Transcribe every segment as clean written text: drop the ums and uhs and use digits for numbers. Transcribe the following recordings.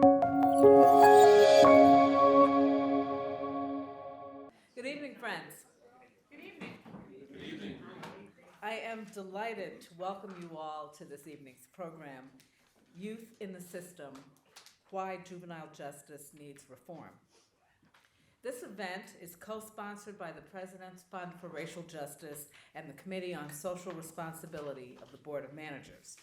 Good evening, friends. Good evening. Good evening. I am delighted to welcome you all to this evening's program, Youth in the System, Why Juvenile Justice Needs Reform. This event is co-sponsored by the President's Fund for Racial Justice and the Committee on Social Responsibility of the Board of Managers.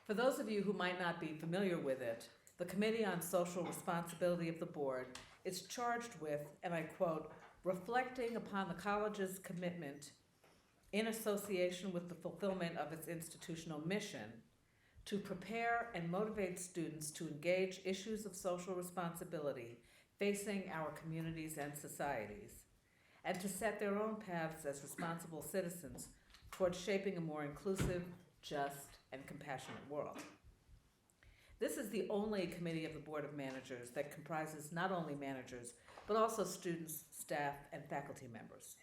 For those of you who might not be familiar with it, the Committee on Social Responsibility of the Board is charged with, and I quote, reflecting upon the college's commitment in association with the fulfillment of its institutional mission to prepare and motivate students to engage issues of social responsibility facing our communities and societies, and to set their own paths as responsible citizens towards shaping a more inclusive, just, and compassionate world. This is the only committee of the Board of Managers that comprises not only managers, but also students, staff, and faculty members.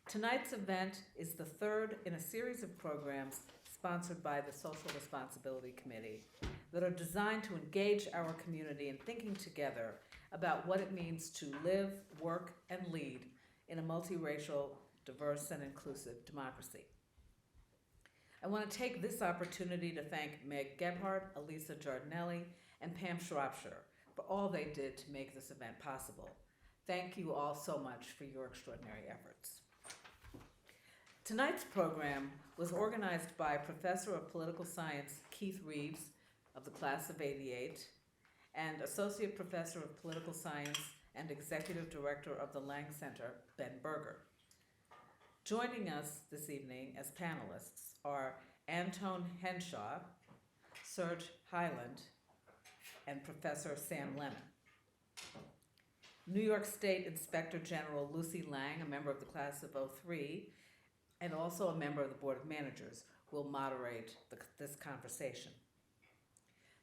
Tonight's event is the third in a series of programs sponsored by the Social Responsibility Committee that are designed to engage our community in thinking together about what it means to live, work, and lead in a multiracial, diverse, and inclusive democracy. I want to take this opportunity to thank Meg Gebhardt, Elisa Giardinelli, and Pam Shropshire for all they did to make this event possible. Thank you all so much for your extraordinary efforts. Tonight's program was organized by Professor of Political Science Keith Reeves of the class of '88 and Associate Professor of Political Science and Executive Director of the Lang Center, Ben Berger. Joining us this evening as panelists are Antone Henshaw, Serge Hyland, and Professor Sam Lemon. New York State Inspector General Lucy Lang, a member of the class of '03, and also a member of the Board of Managers, will moderate this conversation.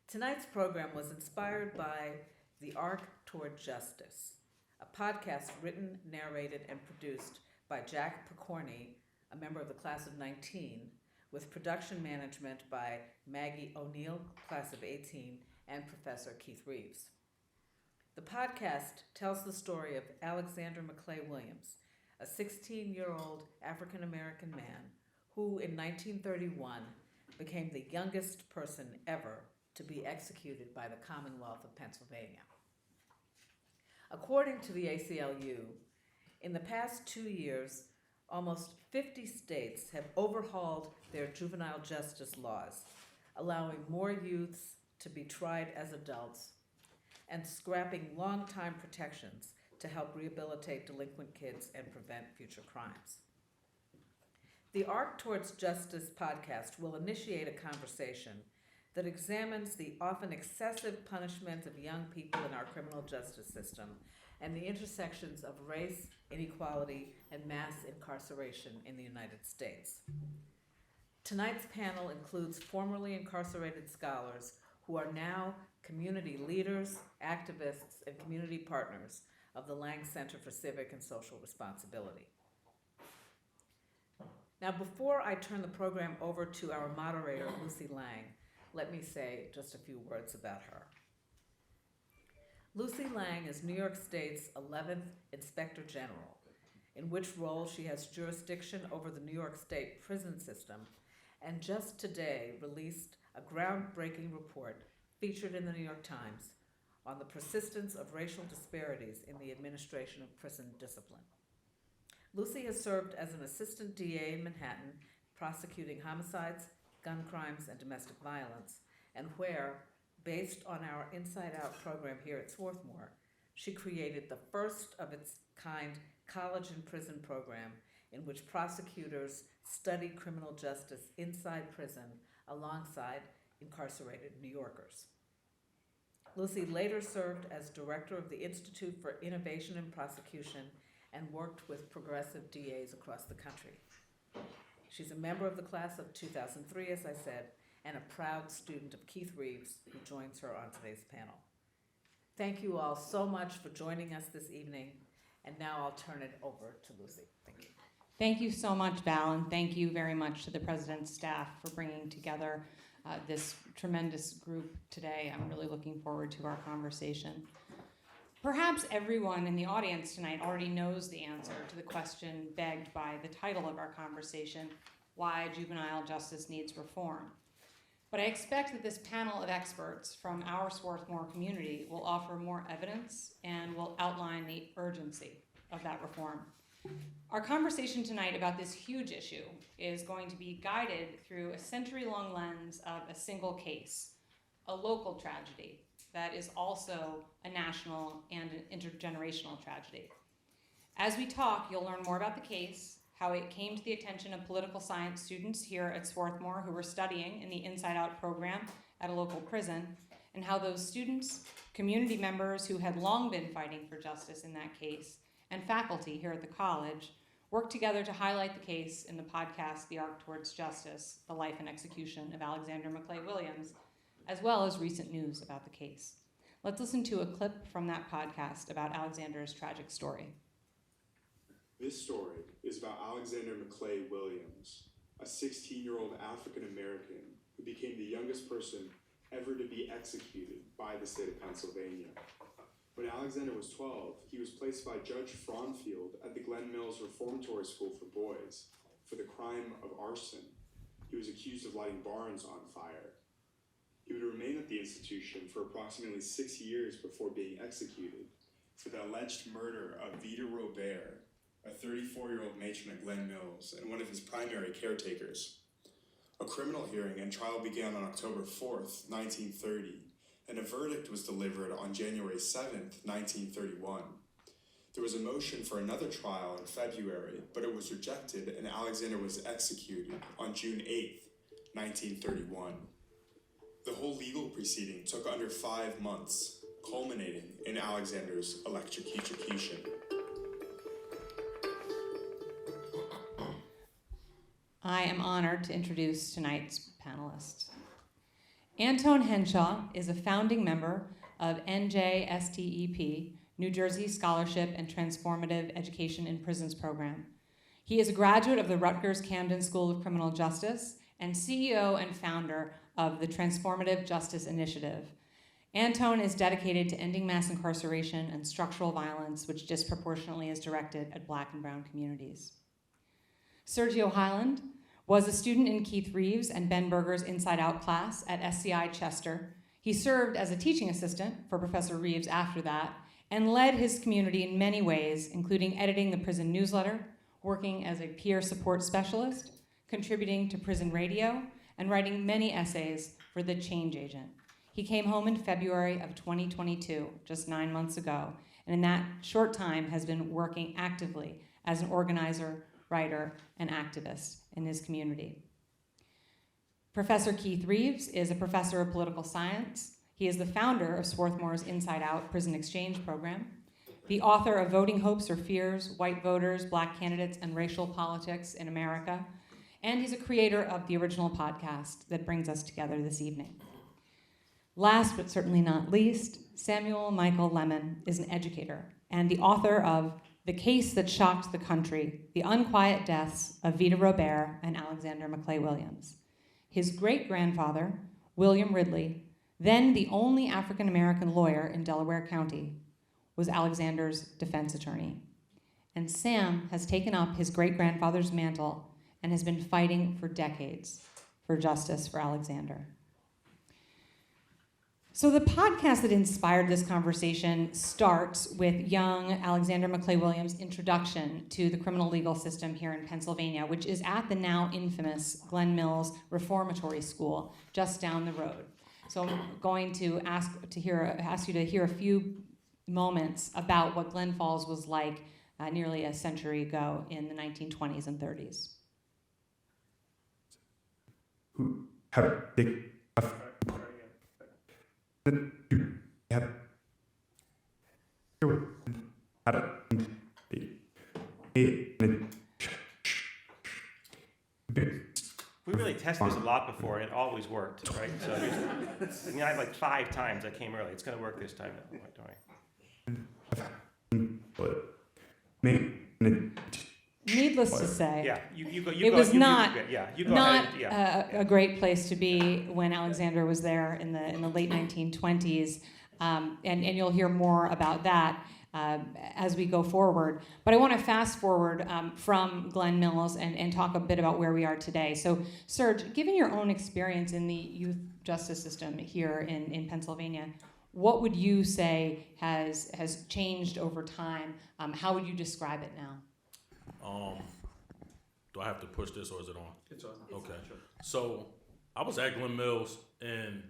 Tonight's program was inspired by The Arc Toward Justice, a podcast written, narrated, and produced by Jack Picorni, a member of the class of '19, with production management by Maggie O'Neill, class of '18, and Professor Keith Reeves. The podcast tells the story of Alexander McClay Williams, a 16-year-old African-American man who, in 1931, became the youngest person ever to be executed by the Commonwealth of Pennsylvania. According to the ACLU, in the past 2 years, almost 50 states have overhauled their juvenile justice laws, allowing more youths to be tried as adults and scrapping long-time protections to help rehabilitate delinquent kids and prevent future crimes. The Arc Towards Justice podcast will initiate a conversation that examines the often excessive punishment of young people in our criminal justice system and the intersections of race, inequality, and mass incarceration in the United States. Tonight's panel includes formerly incarcerated scholars who are now community leaders, activists, and community partners of the Lang Center for Civic and Social Responsibility. Now, before I turn the program over to our moderator, Lucy Lang, let me say just a few words about her. Lucy Lang is New York State's 11th Inspector General, in which role she has jurisdiction over the New York State prison system, and just today released a groundbreaking report featured in the New York Times on the persistence of racial disparities in the administration of prison discipline. Lucy has served as an assistant DA in Manhattan, prosecuting homicides, gun crimes, and domestic violence, and where, based on our Inside Out program here at Swarthmore, she created the first of its kind college and prison program in which prosecutors study criminal justice inside prison alongside incarcerated New Yorkers. Lucy later served as director of the Institute for Innovation in Prosecution and worked with progressive DAs across the country. She's a member of the class of 2003, as I said, and a proud student of Keith Reeves, who joins her on today's panel. Thank you all so much for joining us this evening, and now I'll turn it over to Lucy. Thank you. Thank you so much, Val, and thank you very much to the President's staff for bringing together this tremendous group today. I'm really looking forward to our conversation. Perhaps everyone in the audience tonight already knows the answer to the question begged by the title of our conversation, why juvenile justice needs reform. But I expect that this panel of experts from our Swarthmore community will offer more evidence and will outline the urgency of that reform. Our conversation tonight about this huge issue is going to be guided through a century-long lens of a single case, a local tragedy that is also a national and an intergenerational tragedy. As we talk, you'll learn more about the case, how it came to the attention of political science students here at Swarthmore who were studying in the Inside Out program at a local prison, and how those students, community members who had long been fighting for justice in that case, and faculty here at the college worked together to highlight the case in the podcast, The Arc Towards Justice, The Life and Execution of Alexander Maclay Williams, as well as recent news about the case. Let's listen to a clip from that podcast about Alexander's tragic story. This story is about Alexander Maclay Williams, a 16-year-old African-American who became the youngest person ever to be executed by the state of Pennsylvania. When Alexander was 12, he was placed by Judge Fraunfield at the Glen Mills Reformatory School for Boys for the crime of arson. He was accused of lighting barns on fire. He would remain at the institution for approximately 6 years before being executed for the alleged murder of Vida Robert, a 34-year-old matron at Glen Mills and one of his primary caretakers. A criminal hearing and trial began on October 4th, 1930, and a verdict was delivered on January 7th, 1931. There was a motion for another trial in February, but it was rejected and Alexander was executed on June 8th, 1931. The whole legal proceeding took under 5 months, culminating in Alexander's electrocution. I am honored to introduce tonight's panelists. Antone Henshaw is a founding member of NJSTEP, New Jersey Scholarship and Transformative Education in Prisons program. He is a graduate of the Rutgers Camden School of Criminal Justice and CEO and founder of the Transformative Justice Initiative. Antone is dedicated to ending mass incarceration and structural violence, which disproportionately is directed at Black and brown communities. Sergio Highland was a student in Keith Reeves and Ben Berger's Inside Out class at SCI Chester. He served as a teaching assistant for Professor Reeves after that and led his community in many ways, including editing the prison newsletter, working as a peer support specialist, contributing to prison radio, and writing many essays for The Change Agent. He came home in February of 2022, just 9 months ago, and in that short time has been working actively as an organizer, writer, and activist in his community. Professor Keith Reeves is a professor of political science. He is the founder of Swarthmore's Inside Out Prison Exchange program, the author of Voting Hopes or Fears, White Voters, Black Candidates, and Racial Politics in America, and he's a creator of the original podcast that brings us together this evening. Last but certainly not least, Samuel Michael Lemon is an educator and the author of The Case That Shocked the Country, The Unquiet Deaths of Vida Robert and Alexander Maclay Williams. His great-grandfather, William Ridley, then the only African-American lawyer in Delaware County, was Alexander's defense attorney. And Sam has taken up his great-grandfather's mantle and has been fighting for decades for justice for Alexander. So the podcast that inspired this conversation starts with young Alexander Maclay Williams' introduction to the criminal legal system here in Pennsylvania, which is at the now infamous Glen Mills Reformatory School just down the road. So I'm going to ask you to hear a few moments about what Glen Falls was like nearly a century ago in the 1920s and 30s. We really tested this a lot before, and it always worked, right? So I had like 5 times I came early. It's going to work this time, though. Don't worry. Needless needless to say, Yeah, you go. It was not- You go not ahead. Yeah. a great place to be when Alexander was there in the late 1920s, and you'll hear more about that as we go forward. But I want to fast forward from Glen Mills and talk a bit about where we are today. So, Serge, given your own experience in the youth justice system here in Pennsylvania, what would you say has changed over time? How would you describe it now? Do I have to push this or is it on? It's on. Okay. So I was at Glen Mills in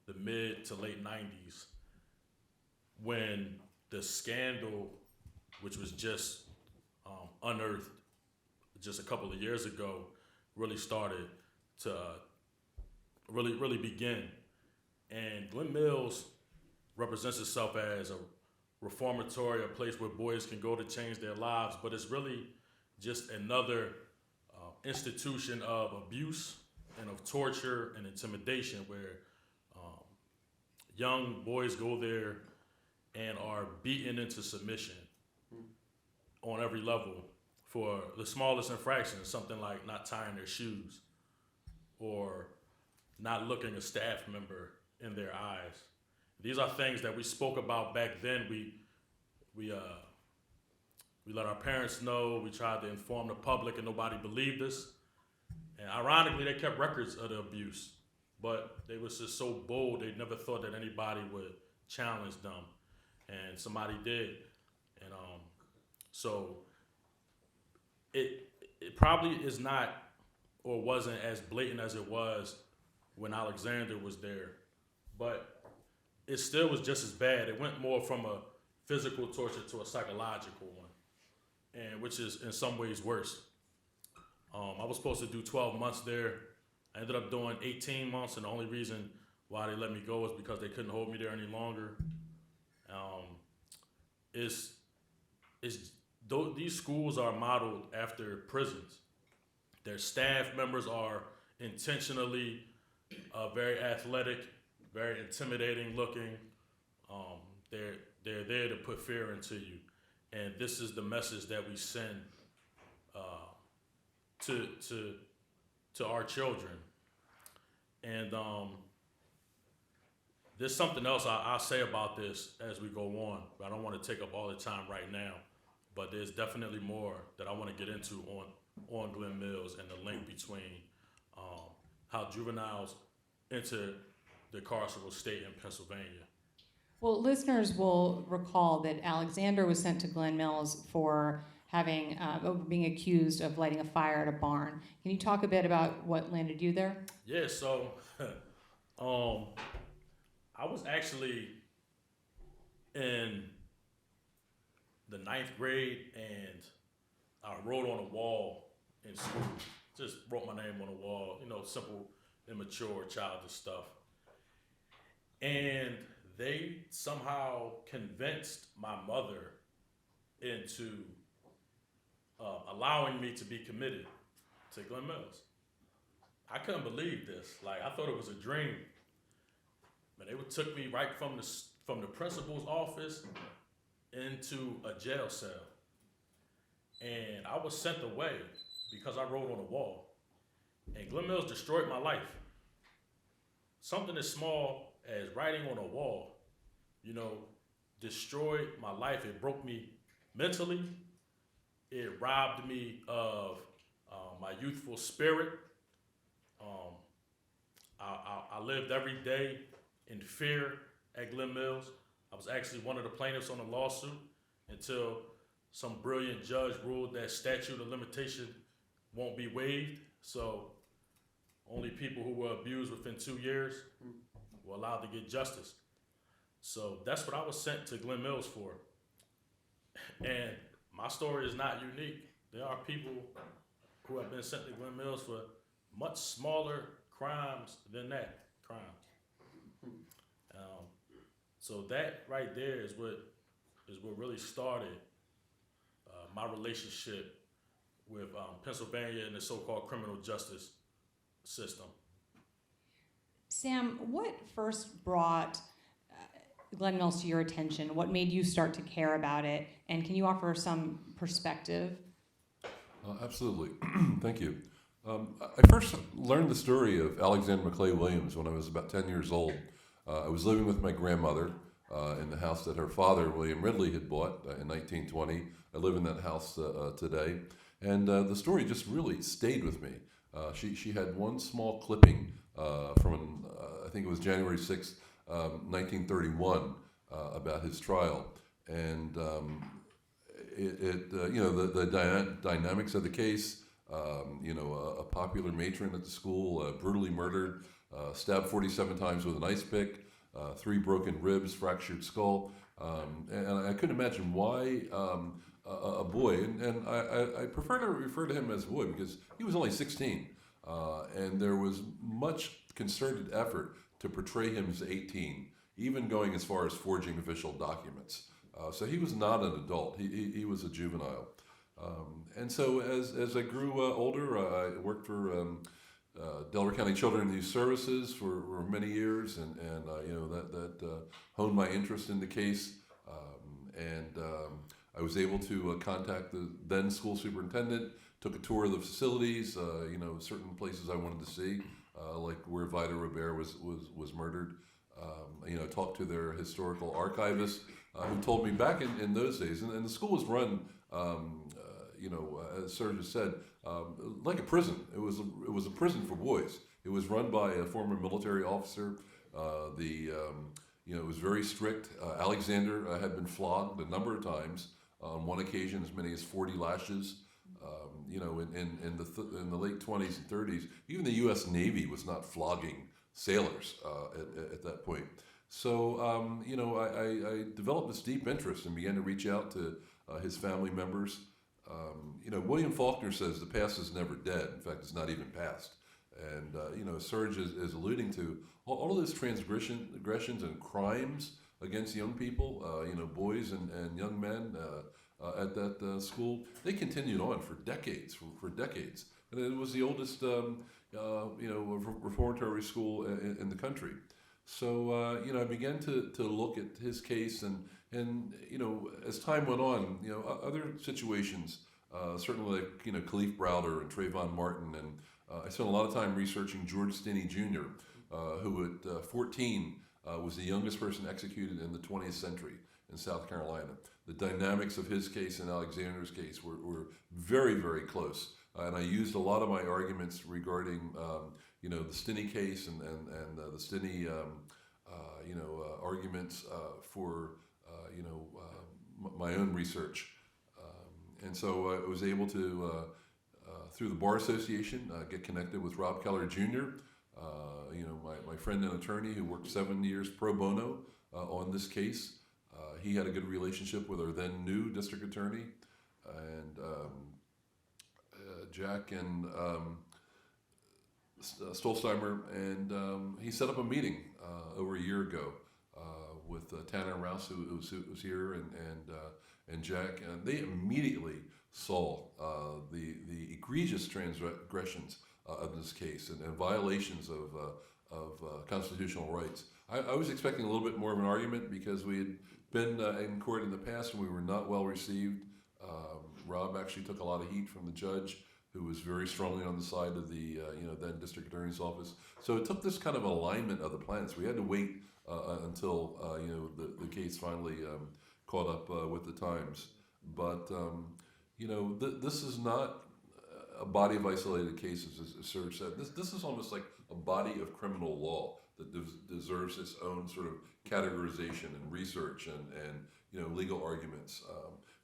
the mid to late 90s when the scandal, which was just unearthed just a couple of years ago, really started to really begin. And Glen Mills represents itself as a reformatory, a place where boys can go to change their lives, but it's really just another institution of abuse and of torture and intimidation where young boys go there and are beaten into submission on every level for the smallest infractions, something like not tying their shoes or not looking a staff member in their eyes. These are things that we spoke about back then. We let our parents know. We tried to inform the public, and nobody believed us. And ironically, they kept records of the abuse, but they was just so bold. They never thought that anybody would challenge them, and somebody did. And so it probably is not or wasn't as blatant as it was when Alexander was there, but it still was just as bad. It went more from a physical torture to a psychological one, and which is in some ways worse. I was supposed to do 12 months there. I ended up doing 18 months, and the only reason why they let me go is because they couldn't hold me there any longer. These schools are modeled after prisons. Their staff members are intentionally very athletic, very intimidating looking. They're there to put fear into you, and this is the message that we send to our children. And there's something else I'll say about this as we go on, but I don't want to take up all the time right now. But there's definitely more that I want to get into on Glen Mills and the link between how juveniles enter the carceral state in Pennsylvania. Well, listeners will recall that Alexander was sent to Glen Mills for being accused of lighting a fire at a barn. Can you talk a bit about what landed you there? Yeah, so I was actually in the 9th grade, and I wrote on a wall in school. Just wrote my name on a wall, simple, immature, childish stuff. And they somehow convinced my mother into allowing me to be committed to Glen Mills. I couldn't believe this. Like, I thought it was a dream. But they took me right from the principal's office into a jail cell. And I was sent away because I wrote on a wall. And Glen Mills destroyed my life. Something as small as writing on a wall, destroyed my life. It broke me mentally. It robbed me of my youthful spirit. I lived every day in fear at Glen Mills. I was actually one of the plaintiffs on the lawsuit until some brilliant judge ruled that statute of limitation won't be waived. So only people who were abused within 2 years were allowed to get justice. So that's what I was sent to Glen Mills for. And my story is not unique. There are people who have been sent to Glen Mills for much smaller crimes than that crime. So that right there is what really started my relationship with Pennsylvania and the so-called criminal justice system. Sam, what first brought Glen Mills to your attention? What made you start to care about it? And can you offer some perspective? Absolutely. Thank you. I first learned the story of Alexander McClay Williams when I was about 10 years old. I was living with my grandmother in the house that her father, William Ridley, had bought in 1920. I live in that house today. And the story just really stayed with me. She had one small clipping from, I think it was January 6th, 1931, about his trial. And the dynamics of the case, a popular matron at the school, brutally murdered, stabbed 47 times with an ice pick, 3 broken ribs, fractured skull. And I couldn't imagine why a boy, and I prefer to refer to him as a boy because he was only 16. And there was much concerted effort to portray him as 18, even going as far as forging official documents. So he was not an adult. He was a juvenile. And so as I grew older, I worked for Delaware County Children and Youth Services for many years, and that honed my interest in the case. I was able to contact the then school superintendent, took a tour of the facilities, certain places I wanted to see, like where Vida Robert was murdered. Talked to their historical archivist, who told me back in those days, and the school was run, as Serge said, like a prison. It was a prison for boys. It was run by a former military officer. It was very strict. Alexander had been flogged a number of times. On one occasion, as many as 40 lashes. In the late 20s and 30s, even the U.S. Navy was not flogging sailors at that point. So, I developed this deep interest and began to reach out to his family members. William Faulkner says the past is never dead. In fact, it's not even past. And, Serge is alluding to all of those transgressions and crimes against young people, boys and young men at that school. They continued on for decades, And it was the oldest, reformatory school in the country. So, I began to look at his case and as time went on, other situations, certainly like, Khalif Browder and Trayvon Martin. And I spent a lot of time researching George Stinney Jr., who at 14 was the youngest person executed in the 20th century in South Carolina. The dynamics of his case and Alexander's case were very, very close. And I used a lot of my arguments regarding, the Stinney case and the Stinney, arguments for, my own research. And so I was able to, through the Bar Association, get connected with Rob Keller Jr., my friend and attorney who worked 7 years pro bono on this case. He had a good relationship with our then new district attorney, and Jack and Stolzheimer, and he set up a meeting over a year ago with Tanner Rouse, who was here, and Jack, and they immediately saw the egregious transgressions of this case and violations of constitutional rights. I was expecting a little bit more of an argument because we had been in court in the past and we were not well received. Rob actually took a lot of heat from the judge, who was very strongly on the side of the then district attorney's office. So it took this kind of alignment of the planets. We had to wait until the case finally caught up with the times. But this is not a body of isolated cases, as Serge said. This is almost like a body of criminal law that deserves its own sort of categorization and research and legal arguments.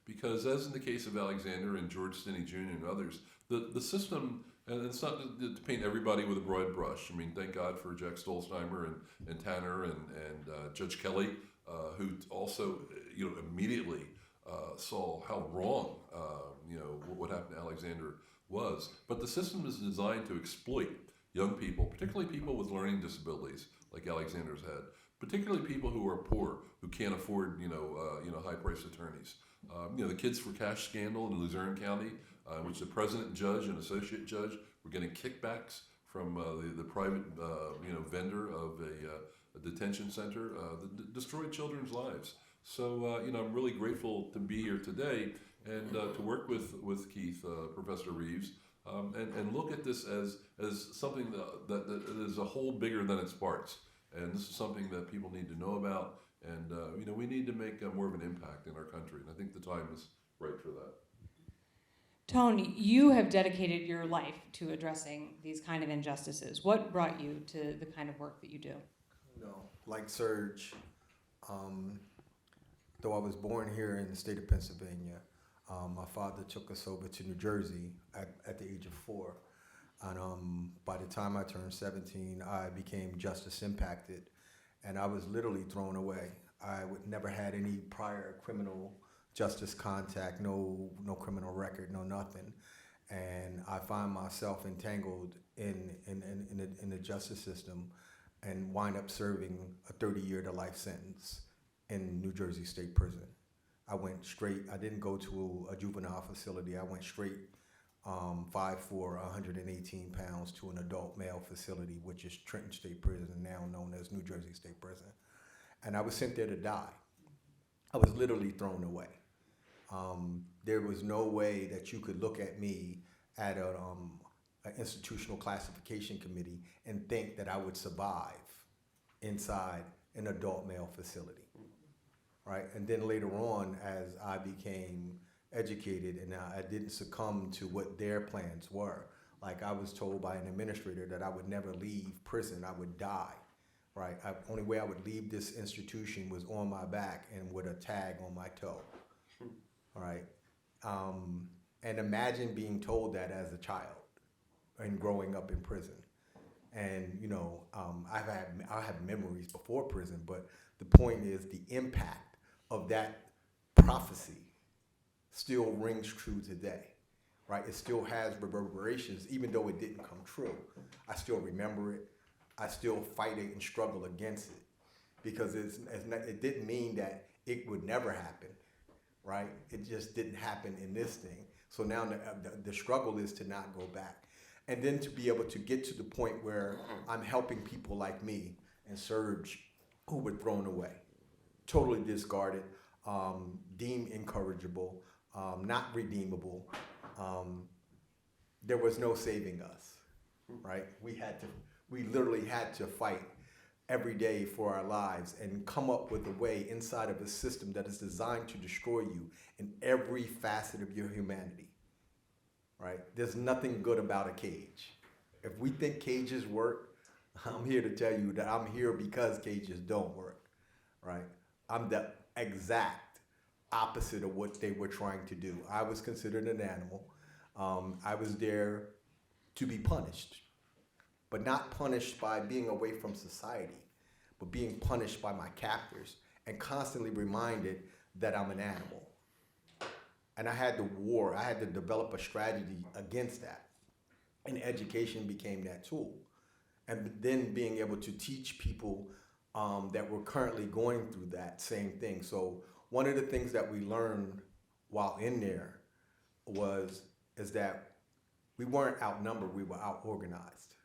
Because as in the case of Alexander and George Stinney Jr. and others, the system, and it's not to paint everybody with a broad brush. I mean, thank God for Jack Stolzheimer and Tanner and Judge Kelly, who also immediately saw how wrong what happened to Alexander was. But the system is designed to exploit young people, particularly people with learning disabilities like Alexander's had, particularly people who are poor, who can't afford high-priced attorneys. The Kids for Cash scandal in Luzerne County, in which the president judge and associate judge were getting kickbacks from the private vendor of a detention center that destroyed children's lives. So I'm really grateful to be here today and to work with Keith, Professor Reeves, and look at this as something that is a whole bigger than its parts. And this is something that people need to know about, and we need to make more of an impact in our country. And I think the time is right for that. Tone, you have dedicated your life to addressing these kind of injustices. What brought you to the kind of work that you do? Like Serge, though I was born here in the state of Pennsylvania, my father took us over to New Jersey at the age of 4. And by the time I turned 17, I became justice impacted, and I was literally thrown away. I would never had any prior criminal justice contact, no criminal record, no nothing. And I find myself entangled in the justice system and wind up serving a 30-year to life sentence in New Jersey State Prison. I went straight, I didn't go to a juvenile facility, I went straight 5'4", 118 pounds to an adult male facility, which is Trenton State Prison, now known as New Jersey State Prison. And I was sent there to die. I was literally thrown away. There was no way that you could look at me at an institutional classification committee and think that I would survive inside an adult male facility, right? And then later on, as I became educated and I didn't succumb to what their plans were, like I was told by an administrator that I would never leave prison, I would die, right? Only way I would leave this institution was on my back and with a tag on my toe. Right, and imagine being told that as a child and growing up in prison. And I have memories before prison, but the point is the impact of that prophecy still rings true today, right? It still has reverberations, even though it didn't come true. I still remember it. I still fight it and struggle against it because it didn't mean that it would never happen. Right? It just didn't happen in this thing. So now the struggle is to not go back. And then to be able to get to the point where I'm helping people like me and Serge who were thrown away, totally discarded, deemed incorrigible, not redeemable. There was no saving us, right? We literally had to fight every day for our lives and come up with a way inside of a system that is designed to destroy you in every facet of your humanity, right? There's nothing good about a cage. If we think cages work, I'm here to tell you that I'm here because cages don't work, right? I'm the exact opposite of what they were trying to do. I was considered an animal. I was there to be punished. But not punished by being away from society, but being punished by my captors and constantly reminded that I'm an animal. And I had to develop a strategy against that. And education became that tool. And then being able to teach people that were currently going through that same thing. So one of the things that we learned while in there is that we weren't outnumbered, we were out-organized.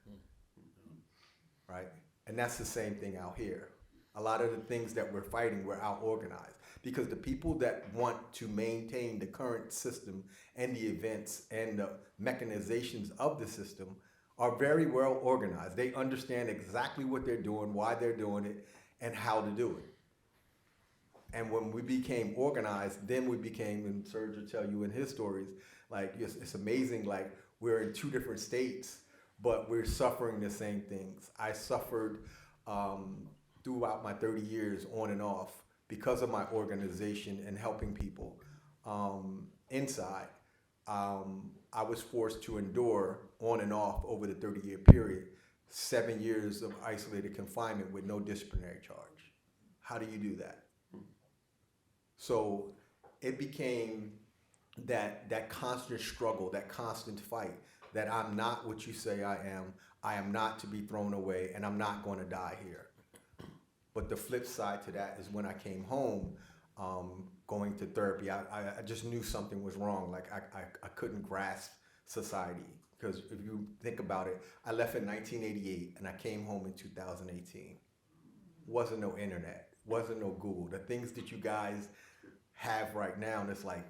Right? And that's the same thing out here. A lot of the things that we're fighting, we're out-organized. Because the people that want to maintain the current system and the events and the mechanizations of the system are very well organized. They understand exactly what they're doing, why they're doing it, and how to do it. And when we became organized, then we became, and Serge will tell you in his stories, like it's amazing, like we're in 2 different states, but we're suffering the same things. I suffered throughout my 30 years on and off because of my organization and helping people inside. I was forced to endure on and off over the 30-year period 7 years of isolated confinement with no disciplinary charge. How do you do that? So it became that constant struggle, that constant fight, that I'm not what you say I am not to be thrown away, and I'm not going to die here. But the flip side to that is when I came home, going to therapy, I just knew something was wrong. Like I couldn't grasp society, because if you think about it, I left in 1988 and I came home in 2018. Wasn't no internet, wasn't no Google. The things that you guys have right now, and it's like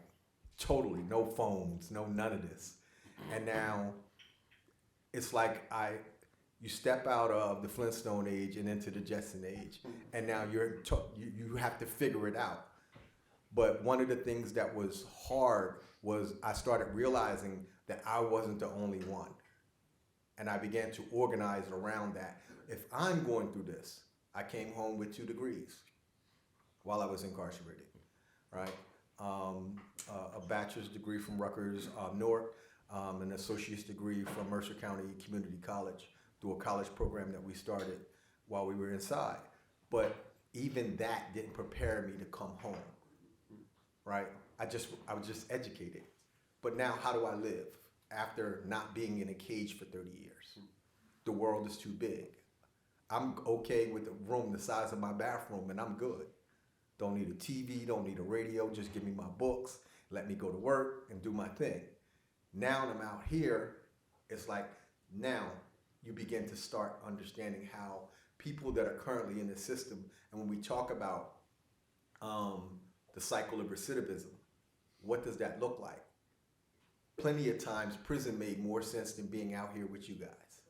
totally no phones, no none of this. And now it's like you step out of the Flintstone age and into the Jetson age, and now you have to figure it out. But one of the things that was hard was I started realizing that I wasn't the only one. And I began to organize around that. If I'm going through this, I came home with 2 degrees while I was incarcerated, right? A bachelor's degree from Rutgers, Newark, an associate's degree from Mercer County Community College through a college program that we started while we were inside. But even that didn't prepare me to come home, right? I was just educated. But now how do I live after not being in a cage for 30 years? The world is too big. I'm okay with a room the size of my bathroom and I'm good. Don't need a TV, don't need a radio, just give me my books, let me go to work and do my thing. Now that I'm out here, it's like now you begin to start understanding how people that are currently in the system, and when we talk about the cycle of recidivism, what does that look like? Plenty of times prison made more sense than being out here with you guys,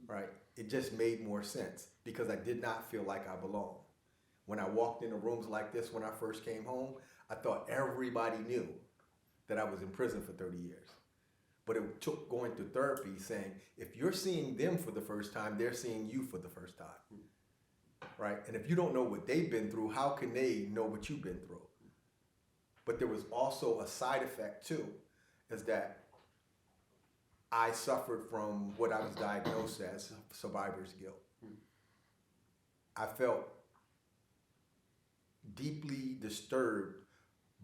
right? It just made more sense because I did not feel like I belonged. When I walked into rooms like this when I first came home, I thought everybody knew that I was in prison for 30 years. But it took going through therapy saying, if you're seeing them for the first time, they're seeing you for the first time, right? And if you don't know what they've been through, how can they know what you've been through? But there was also a side effect too, is that I suffered from what I was diagnosed as survivor's guilt. I felt deeply disturbed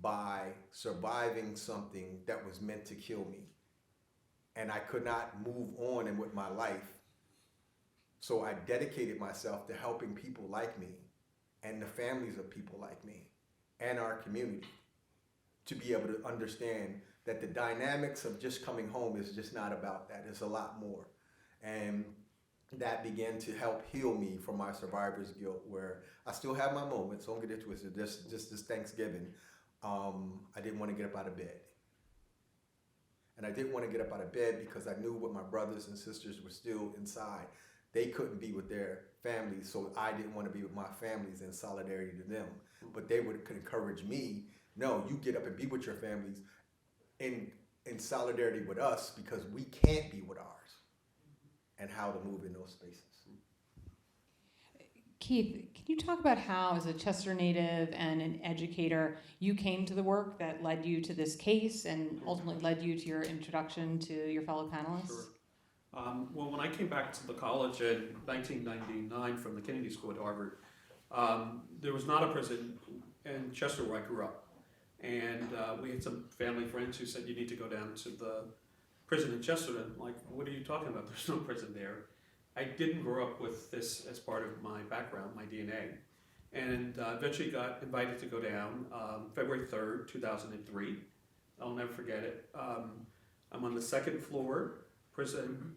by surviving something that was meant to kill me. And I could not move on and with my life. So I dedicated myself to helping people like me and the families of people like me and our community to be able to understand that the dynamics of just coming home is just not about that. It's a lot more. And that began to help heal me from my survivor's guilt, where I still have my moments. Don't get it twisted. Just this Thanksgiving, I didn't want to get up out of bed. And I didn't want to get up out of bed because I knew what my brothers and sisters were still inside. They couldn't be with their families, so I didn't want to be with my families in solidarity to them. But they would encourage me, no, you get up and be with your families in solidarity with us because we can't be with ours, and how to move in those spaces. Keith, can you talk about how, as a Chester native and an educator, you came to the work that led you to this case and ultimately led you to your introduction to your fellow panelists? Sure. Well, when I came back to the college in 1999 from the Kennedy School at Harvard, there was not a prison in Chester where I grew up. And we had some family friends who said, you need to go down to the prison in Chester. And I'm like, what are you talking about? There's no prison there. I didn't grow up with this as part of my background, my DNA. And eventually got invited to go down February 3rd, 2003. I'll never forget it. I'm on the second floor, prison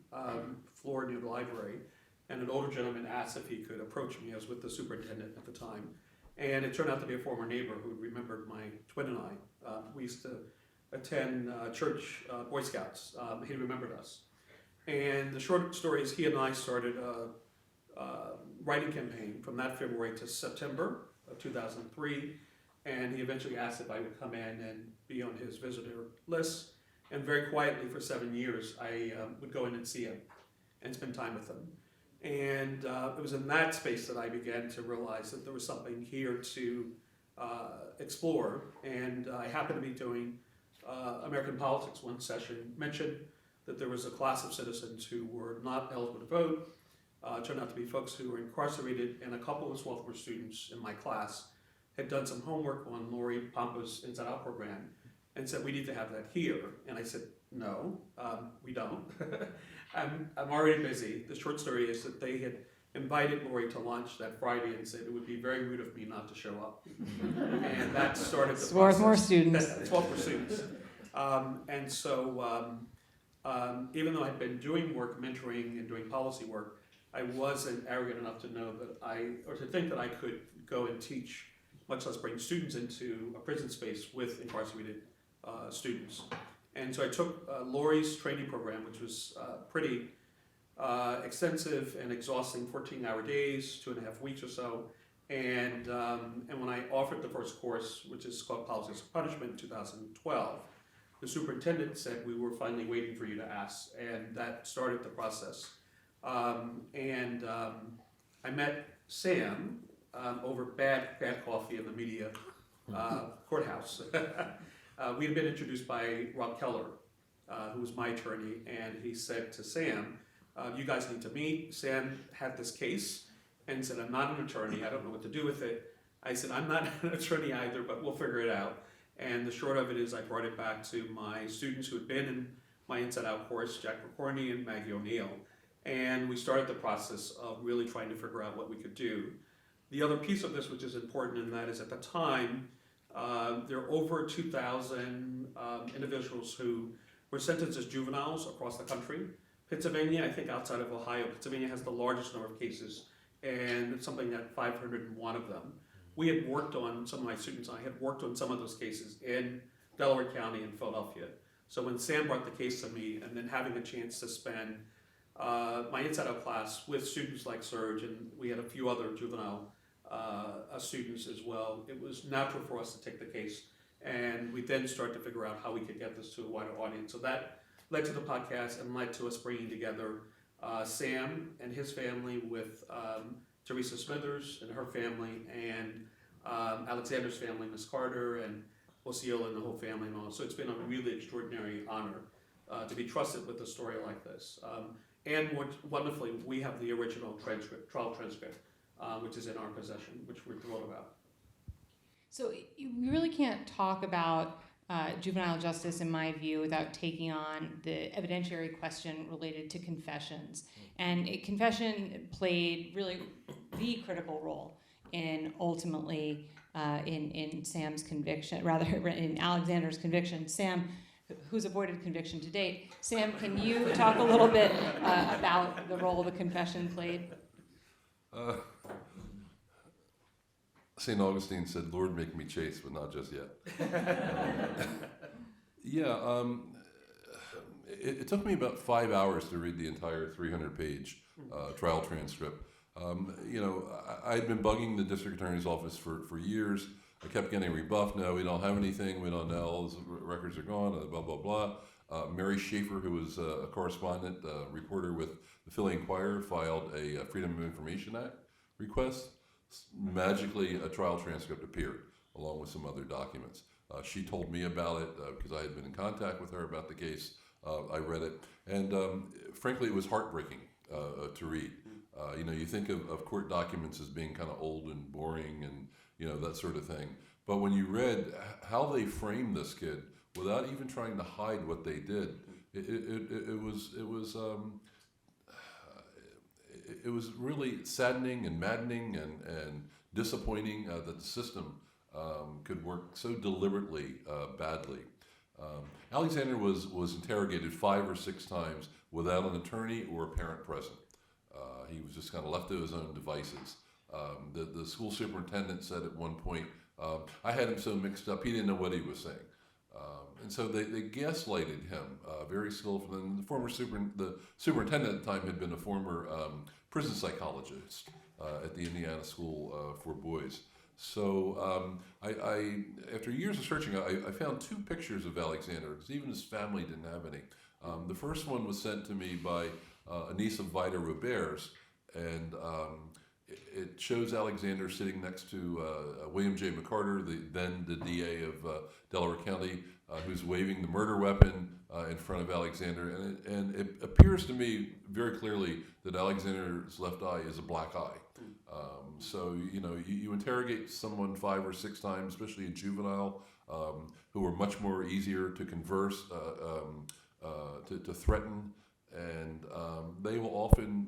floor near the library. And an older gentleman asked if he could approach me. I was with the superintendent at the time. And it turned out to be a former neighbor who remembered my twin and I. We used to attend church Boy Scouts. He remembered us. And the short story is he and I started a writing campaign from that February to September of 2003. And he eventually asked if I would come in and be on his visitor list. And very quietly for 7 years, I would go in and see him and spend time with him. And it was in that space that I began to realize that there was something here to explore. And I happened to be doing American Politics one session, mentioned that there was a class of citizens who were not eligible to vote. Turned out to be folks who were incarcerated, and a couple of Swarthmore students in my class had done some homework on Lori Pompa's Inside Out program and said, we need to have that here. And I said, no, we don't. I'm already busy. The short story is that they had invited Lori to lunch that Friday and said it would be very rude of me not to show up. And that started the Swarthmore process. students. Swarthmore students. And so even though I'd been doing work, mentoring and doing policy work, I wasn't arrogant enough to know that or to think that I could go and teach, much less bring students into a prison space with incarcerated students. And so I took Lori's training program, which was pretty extensive and exhausting, 14-hour days, 2.5 weeks or so. And when I offered the first course, which is called Policies of Punishment in 2012, the superintendent said, we were finally waiting for you to ask, and that started the process. I met Sam over bad coffee in the media courthouse. We had been introduced by Rob Keller, who was my attorney, and he said to Sam, you guys need to meet. Sam had this case and said, I'm not an attorney, I don't know what to do with it. I said, I'm not an attorney either, but we'll figure it out. And the short of it is I brought it back to my students who had been in my Inside Out course, Jack McCorney and Maggie O'Neill. And we started the process of really trying to figure out what we could do. The other piece of this, which is important, and that is at the time, there are over 2,000 individuals who were sentenced as juveniles across the country. Pennsylvania, I think outside of Ohio, Pennsylvania has the largest number of cases, and it's something like 501 of them. We had worked on, some of my students and I had worked on some of those cases in Delaware County and Philadelphia. So when Sam brought the case to me, and then having a chance to spend my Inside Out class with students like Serge, and we had a few other juvenile students as well, it was natural for us to take the case. And we then started to figure out how we could get this to a wider audience. So that led to the podcast and led to us bringing together Sam and his family with Teresa Smithers and her family, and Alexander's family, Miss Carter, and Osceola and the whole family and all. So it's been a really extraordinary honor to be trusted with a story like this. And wonderfully, we have the original trial transcript, which is in our possession, which we're thrilled about. So you really can't talk about juvenile justice, in my view, without taking on the evidentiary question related to confessions. And confession played really the critical role in ultimately in Sam's conviction, rather in Alexander's conviction. Sam, who's avoided conviction to date. Sam, can you talk a little bit about the role the confession played? St. Augustine said, Lord, make me chaste, but not just yet. It took me about 5 hours to read the entire 300-page trial transcript. I'd been bugging the district attorney's office for years. I kept getting rebuffed. No, we don't have anything. We don't know. Those records are gone, blah, blah, blah. Mary Schaefer, who was a correspondent, reporter with the Philly Inquirer, filed a Freedom of Information Act request. Magically, a trial transcript appeared, along with some other documents. She told me about it because I had been in contact with her about the case. I read it, and frankly, it was heartbreaking to read. You think of court documents as being kind of old and boring and, that sort of thing. But when you read how they framed this kid without even trying to hide what they did, it was really saddening and maddening and disappointing that the system could work so deliberately badly. Alexander was interrogated 5 or 6 times without an attorney or a parent present. He was just kind of left to his own devices. The school superintendent said at one point, I had him so mixed up, he didn't know what he was saying. And so they gaslighted him very skillfully. And the superintendent at the time had been a former prison psychologist at the Indiana School for Boys. So I after years of searching, I found 2 pictures of Alexander, because even his family didn't have any. The first one was sent to me by a niece of Vida Roberts, and it shows Alexander sitting next to William J. McCarter, then the DA of Delaware County, who's waving the murder weapon in front of Alexander. And it appears to me very clearly that Alexander's left eye is a black eye. So, you interrogate someone 5 or 6 times, especially a juvenile, who are much more easier to converse, to threaten, and they will often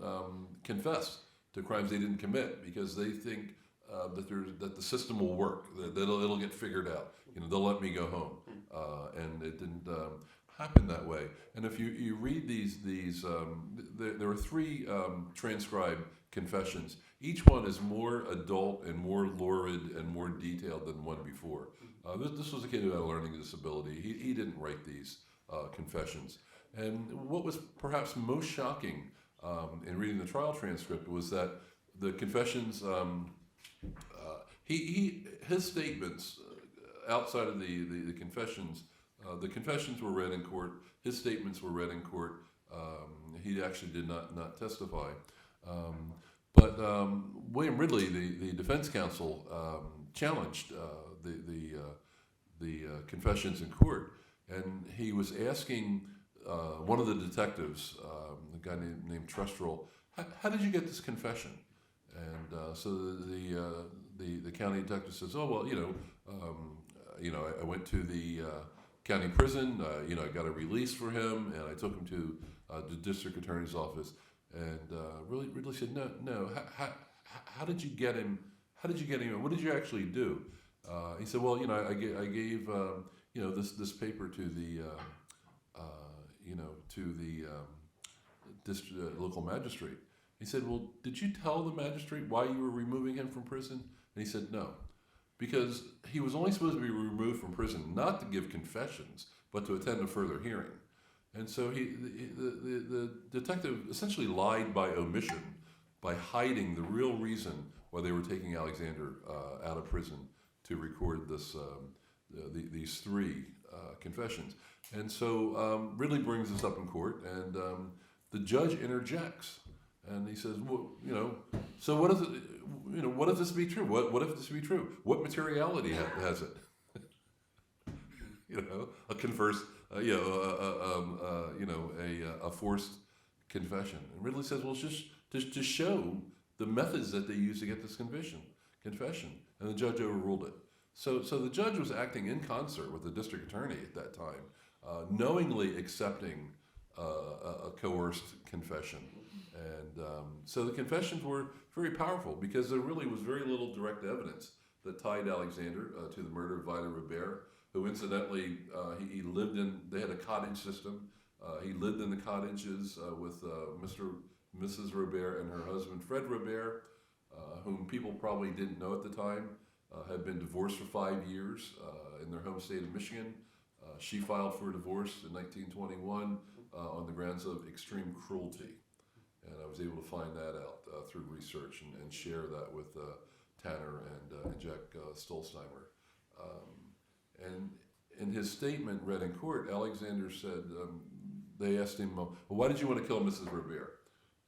confess to crimes they didn't commit because they think that the system will work, that it'll get figured out. They'll let me go home, and it didn't happen that way. And if you read these there are 3 transcribed confessions. Each one is more adult and more lurid and more detailed than one before. This was a kid who had a learning disability. He didn't write these confessions. And what was perhaps most shocking in reading the trial transcript was that the confessions, his statements outside of the confessions were read in court. His statements were read in court. He actually did not testify. But William Ridley, the defense counsel, challenged the confessions in court, and he was asking one of the detectives, a guy named Trestrel, how did you get this confession? And so the county detective says, oh well, I went to the county prison. I got a release for him, and I took him to the district attorney's office. And Ridley said, no. How did you get him? How did you get him? What did you actually do? He said, well, I gave this paper to the local magistrate. He said, well, did you tell the magistrate why you were removing him from prison? And he said, no, because he was only supposed to be removed from prison not to give confessions, but to attend a further hearing. And so the detective essentially lied by omission, by hiding the real reason why they were taking Alexander out of prison to record these three confessions. And so Ridley brings this up in court, and the judge interjects, and he says, well, so what is it? What if this be true? What if this be true? What materiality has it? A converse. A forced confession. And Ridley says, well, it's just to show the methods that they use to get this confession. And the judge overruled it. So the judge was acting in concert with the district attorney at that time, knowingly accepting a coerced confession. And so the confessions were very powerful because there really was very little direct evidence that tied Alexander to the murder of Vida Robert, who incidentally, he lived in, they had a cottage system. He lived in the cottages with Mrs. Robert and her husband, Fred Robert, whom people probably didn't know at the time, had been divorced for 5 years in their home state of Michigan. She filed for divorce in 1921 on the grounds of extreme cruelty. And I was able to find that out through research and share that with Tanner and Jack Stolzheimer. And in his statement read in court, Alexander said, they asked him, well, why did you want to kill Mrs. Robert?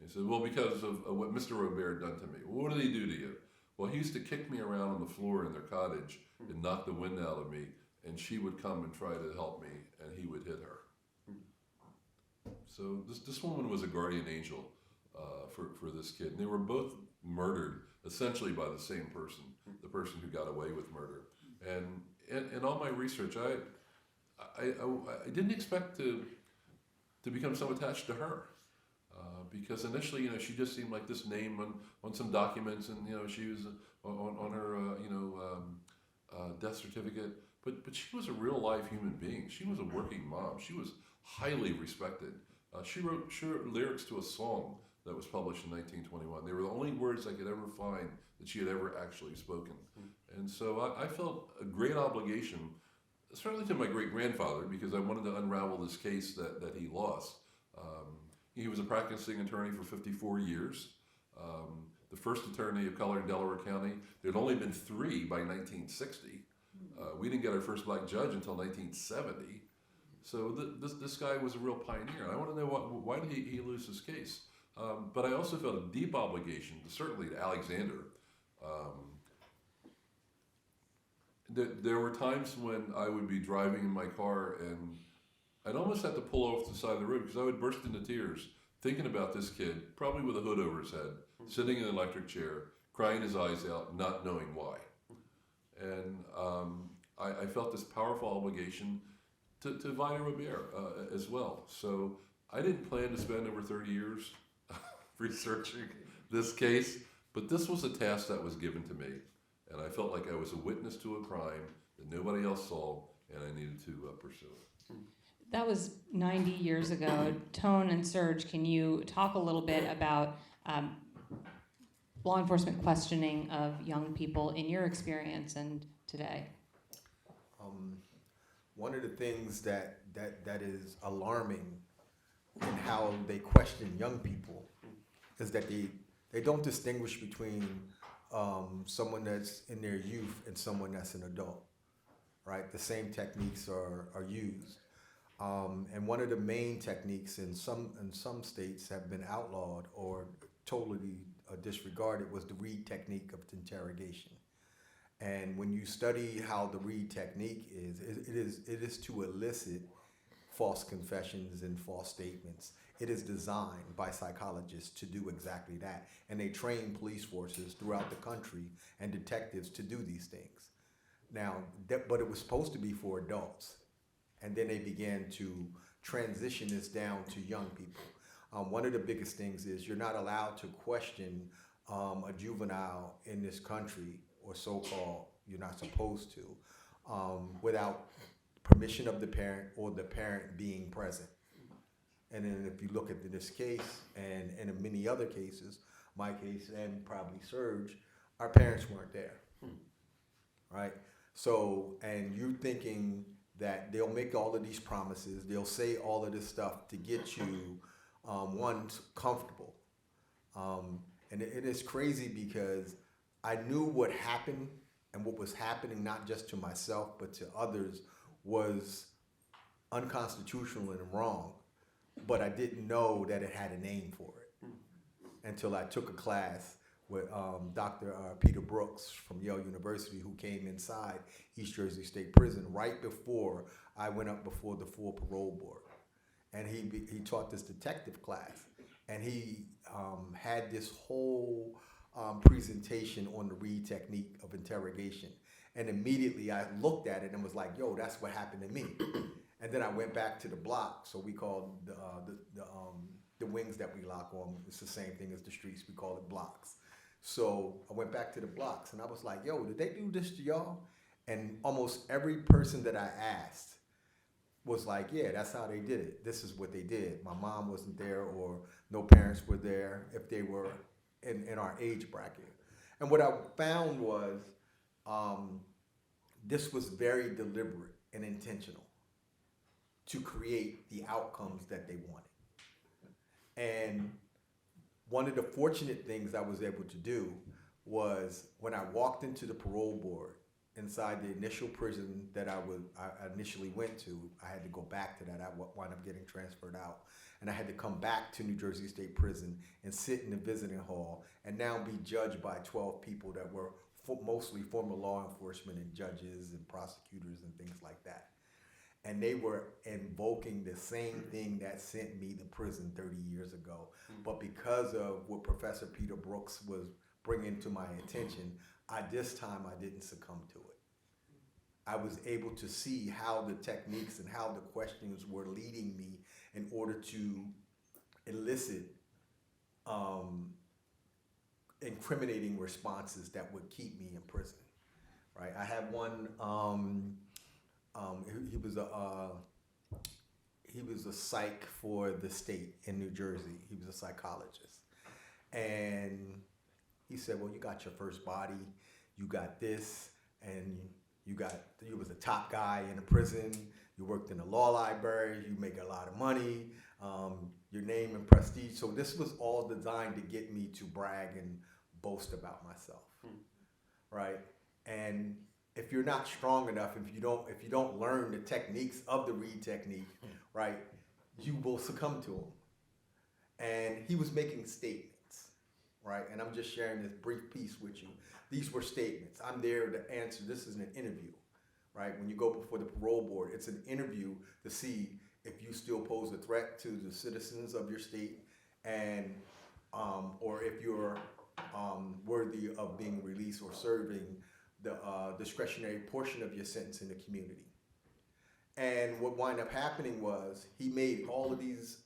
He said, well, because of what Mr. Robert had done to me. Well, what did he do to you? Well, he used to kick me around on the floor in their cottage and knock the wind out of me, and she would come and try to help me, and he would hit her. So this woman was a guardian angel for this kid. And they were both murdered essentially by the same person, the person who got away with murder. And in all my research, I didn't expect to become so attached to her, because initially, she just seemed like this name on some documents, and she was on her death certificate. But she was a real live human being. She was a working mom. She was highly respected. She wrote lyrics to a song that was published in 1921. They were the only words I could ever find that she had ever actually spoken. And so I felt a great obligation, certainly to my great-grandfather, because I wanted to unravel this case that he lost. He was a practicing attorney for 54 years, the first attorney of color in Delaware County. There had only been 3 by 1960. We didn't get our first black judge until 1970. So this guy was a real pioneer. And I want to know why did he lose his case? But I also felt a deep obligation, certainly to Alexander. There were times when I would be driving in my car and I'd almost have to pull off to the side of the road because I would burst into tears thinking about this kid, probably with a hood over his head, sitting in an electric chair, crying his eyes out, not knowing why. And I felt this powerful obligation to Vida Robert as well. So I didn't plan to spend over 30 years researching this case, but this was a task that was given to me. And I felt like I was a witness to a crime that nobody else saw, and I needed to pursue it. That was 90 years ago. Tone and Serge, can you talk a little bit about law enforcement questioning of young people in your experience and today? One of the things that is alarming in how they question young people is that they don't distinguish between someone that's in their youth and someone that's an adult, right? The same techniques are used. And one of the main techniques in some states have been outlawed or totally disregarded was the Reed technique of interrogation. And when you study how the Reed technique is, it is to elicit false confessions and false statements. It is designed by psychologists to do exactly that. And they train police forces throughout the country and detectives to do these things. Now, but it was supposed to be for adults. And then they began to transition this down to young people. One of the biggest things is you're not allowed to question a juvenile in this country, or so-called, you're not supposed to, without permission of the parent or the parent being present. And then if you look at this case and in many other cases, my case and probably Serge, our parents weren't there, right? So, and you're thinking that they'll make all of these promises, they'll say all of this stuff to get you, one, comfortable. And it is crazy because I knew what happened and what was happening, not just to myself, but to others, was unconstitutional and wrong. But I didn't know that it had a name for it until I took a class with Dr. Peter Brooks from Yale University, who came inside East Jersey State Prison right before I went up before the full parole board. And he taught this detective class. And he had this whole presentation on the Reed technique of interrogation. And immediately I looked at it and was like, yo, that's what happened to me. And then I went back to the block. So we called the wings that we lock on, it's the same thing as the streets, we call it blocks. So I went back to the blocks and I was like, yo, did they do this to y'all? And almost every person that I asked was like, yeah, that's how they did it. This is what they did. My mom wasn't there, or no parents were there if they were in our age bracket. And what I found was this was very deliberate and intentional to create the outcomes that they wanted. And one of the fortunate things I was able to do was when I walked into the parole board inside the initial prison that I initially went to, I had to go back to that. I wound up getting transferred out. And I had to come back to New Jersey State Prison and sit in the visiting hall and now be judged by 12 people that were mostly former law enforcement and judges and prosecutors and things like that. And they were invoking the same thing that sent me to prison 30 years ago. But because of what Professor Peter Brooks was bringing to my attention, this time I didn't succumb to it. I was able to see how the techniques and how the questions were leading me in order to elicit incriminating responses that would keep me in prison, right? I had one, he was a psych for the state in New Jersey. He was a psychologist. And he said, well, you got your first body, you got this, and you was a top guy in the prison, you worked in the law library, you make a lot of money, your name and prestige. So this was all designed to get me to brag and boast about myself, right? And if you're not strong enough, if you don't learn the techniques of the Reed technique, right, you will succumb to them. And he was making statements, right? And I'm just sharing this brief piece with you. These were statements. I'm there to answer. This is an interview, right? When you go before the parole board, it's an interview to see if you still pose a threat to the citizens of your state, and or if you're worthy of being released or serving the discretionary portion of your sentence in the community. And what wound up happening was he made all of these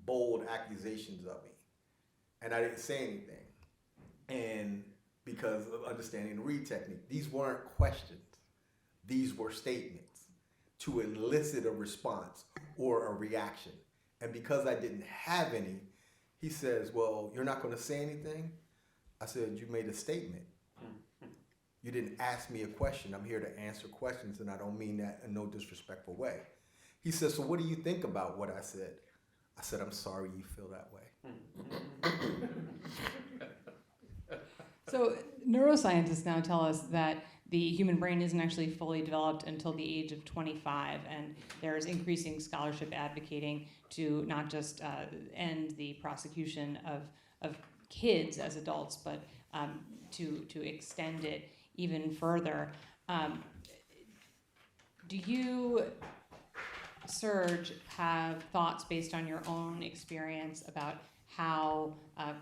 bold accusations of me, and I didn't say anything. And because of understanding the Reed technique, these weren't questions, these were statements to elicit a response or a reaction. And because I didn't have any, he says, well, you're not going to say anything? I said, you made a statement. You didn't ask me a question. I'm here to answer questions, and I don't mean that in no disrespectful way. He said, so what do you think about what I said? I said, I'm sorry you feel that way. So neuroscientists now tell us that the human brain isn't actually fully developed until the age of 25, and there is increasing scholarship advocating to not just end the prosecution of kids as adults, but to extend it even further. Do you, Serge, have thoughts based on your own experience about how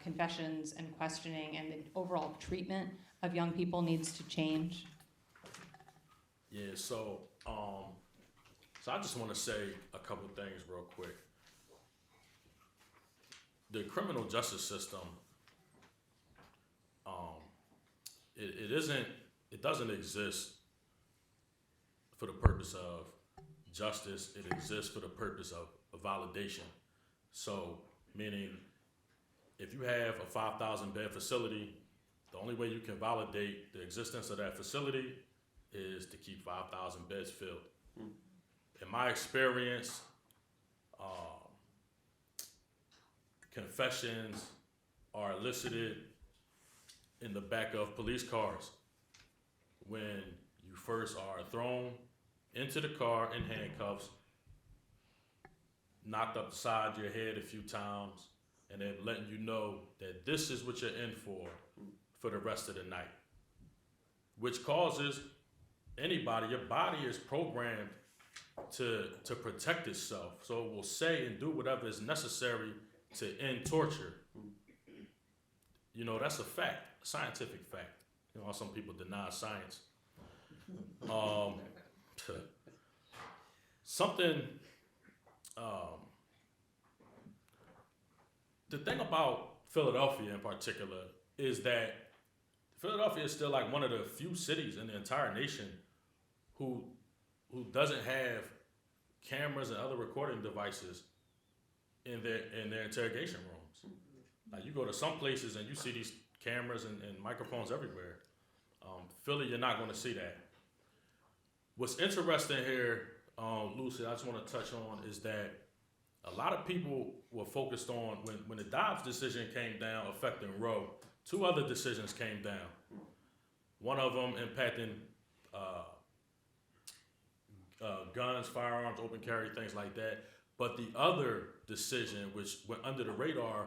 confessions and questioning and the overall treatment of young people needs to change? Yeah, so I just want to say a couple things real quick. The criminal justice system, it doesn't exist for the purpose of justice. It exists for the purpose of validation. So, meaning, if you have a 5,000 bed facility, the only way you can validate the existence of that facility is to keep 5,000 beds filled. In my experience, confessions are elicited in the back of police cars when you first are thrown into the car in handcuffs, knocked upside your head a few times, and then letting you know that this is what you're in for the rest of the night, which causes anybody, your body is programmed to protect itself. So it will say and do whatever is necessary to end torture. You know, that's a fact, a scientific fact. You know, some people deny science. The thing about Philadelphia in particular is that Philadelphia is still like one of the few cities in the entire nation who doesn't have cameras and other recording devices in their interrogation rooms. Like, you go to some places and you see these cameras and microphones everywhere. Philly, you're not going to see that. What's interesting here, Lucy, I just want to touch on is that a lot of people were focused on when the Dobbs decision came down affecting Roe. Two other decisions came down. One of them impacting guns, firearms, open carry, things like that. But the other decision, which went under the radar,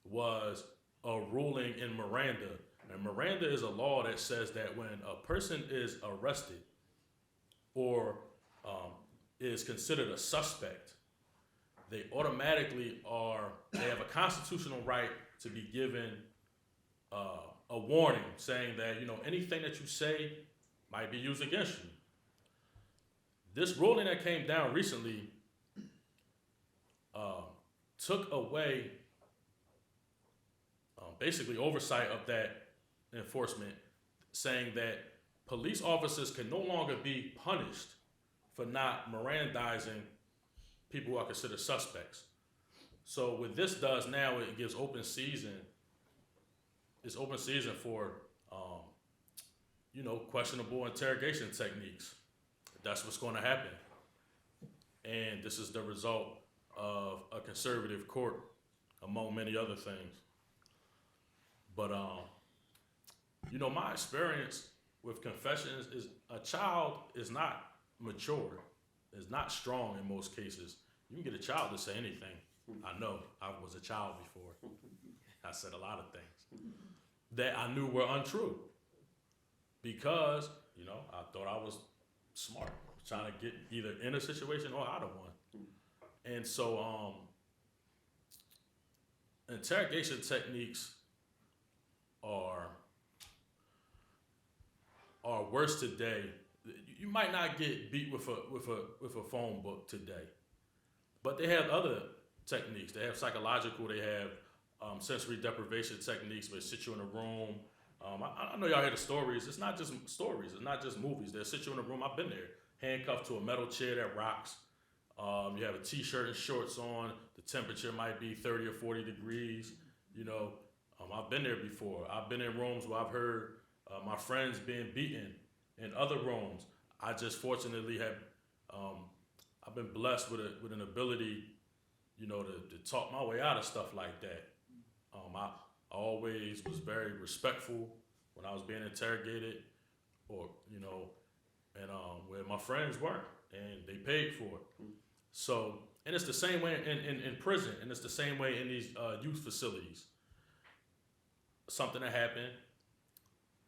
was a ruling in Miranda. And Miranda is a law that says that when a person is arrested or is considered a suspect, they automatically they have a constitutional right to be given a warning saying that, you know, anything that you say might be used against you. This ruling that came down recently took away basically oversight of that enforcement, saying that police officers can no longer be punished for not Mirandizing people who are considered suspects. So what this does now, it gives open season. It's open season for, questionable interrogation techniques. That's what's going to happen. And this is the result of a conservative court, among many other things. But, my experience with confessions is a child is not mature, is not strong in most cases. You can get a child to say anything. I know, I was a child before. I said a lot of things that I knew were untrue because, I thought I was smart, trying to get either in a situation or out of one. And so interrogation techniques are worse today. You might not get beat with a phone book today, but they have other techniques. They have psychological. They have sensory deprivation techniques where they sit you in a room. I know y'all hear the stories. It's not just stories. It's not just movies. They'll sit you in a room. I've been there, handcuffed to a metal chair that rocks. You have a t-shirt and shorts on. The temperature might be 30 or 40 degrees. I've been there before. I've been in rooms where I've heard my friends being beaten in other rooms. I just fortunately have, I've been blessed with an ability, you know, to talk my way out of stuff like that. I always was very respectful when I was being interrogated, or, you know, and where my friends weren't, and they paid for it. So, and it's the same way in prison, and it's the same way in these youth facilities. Something that happened,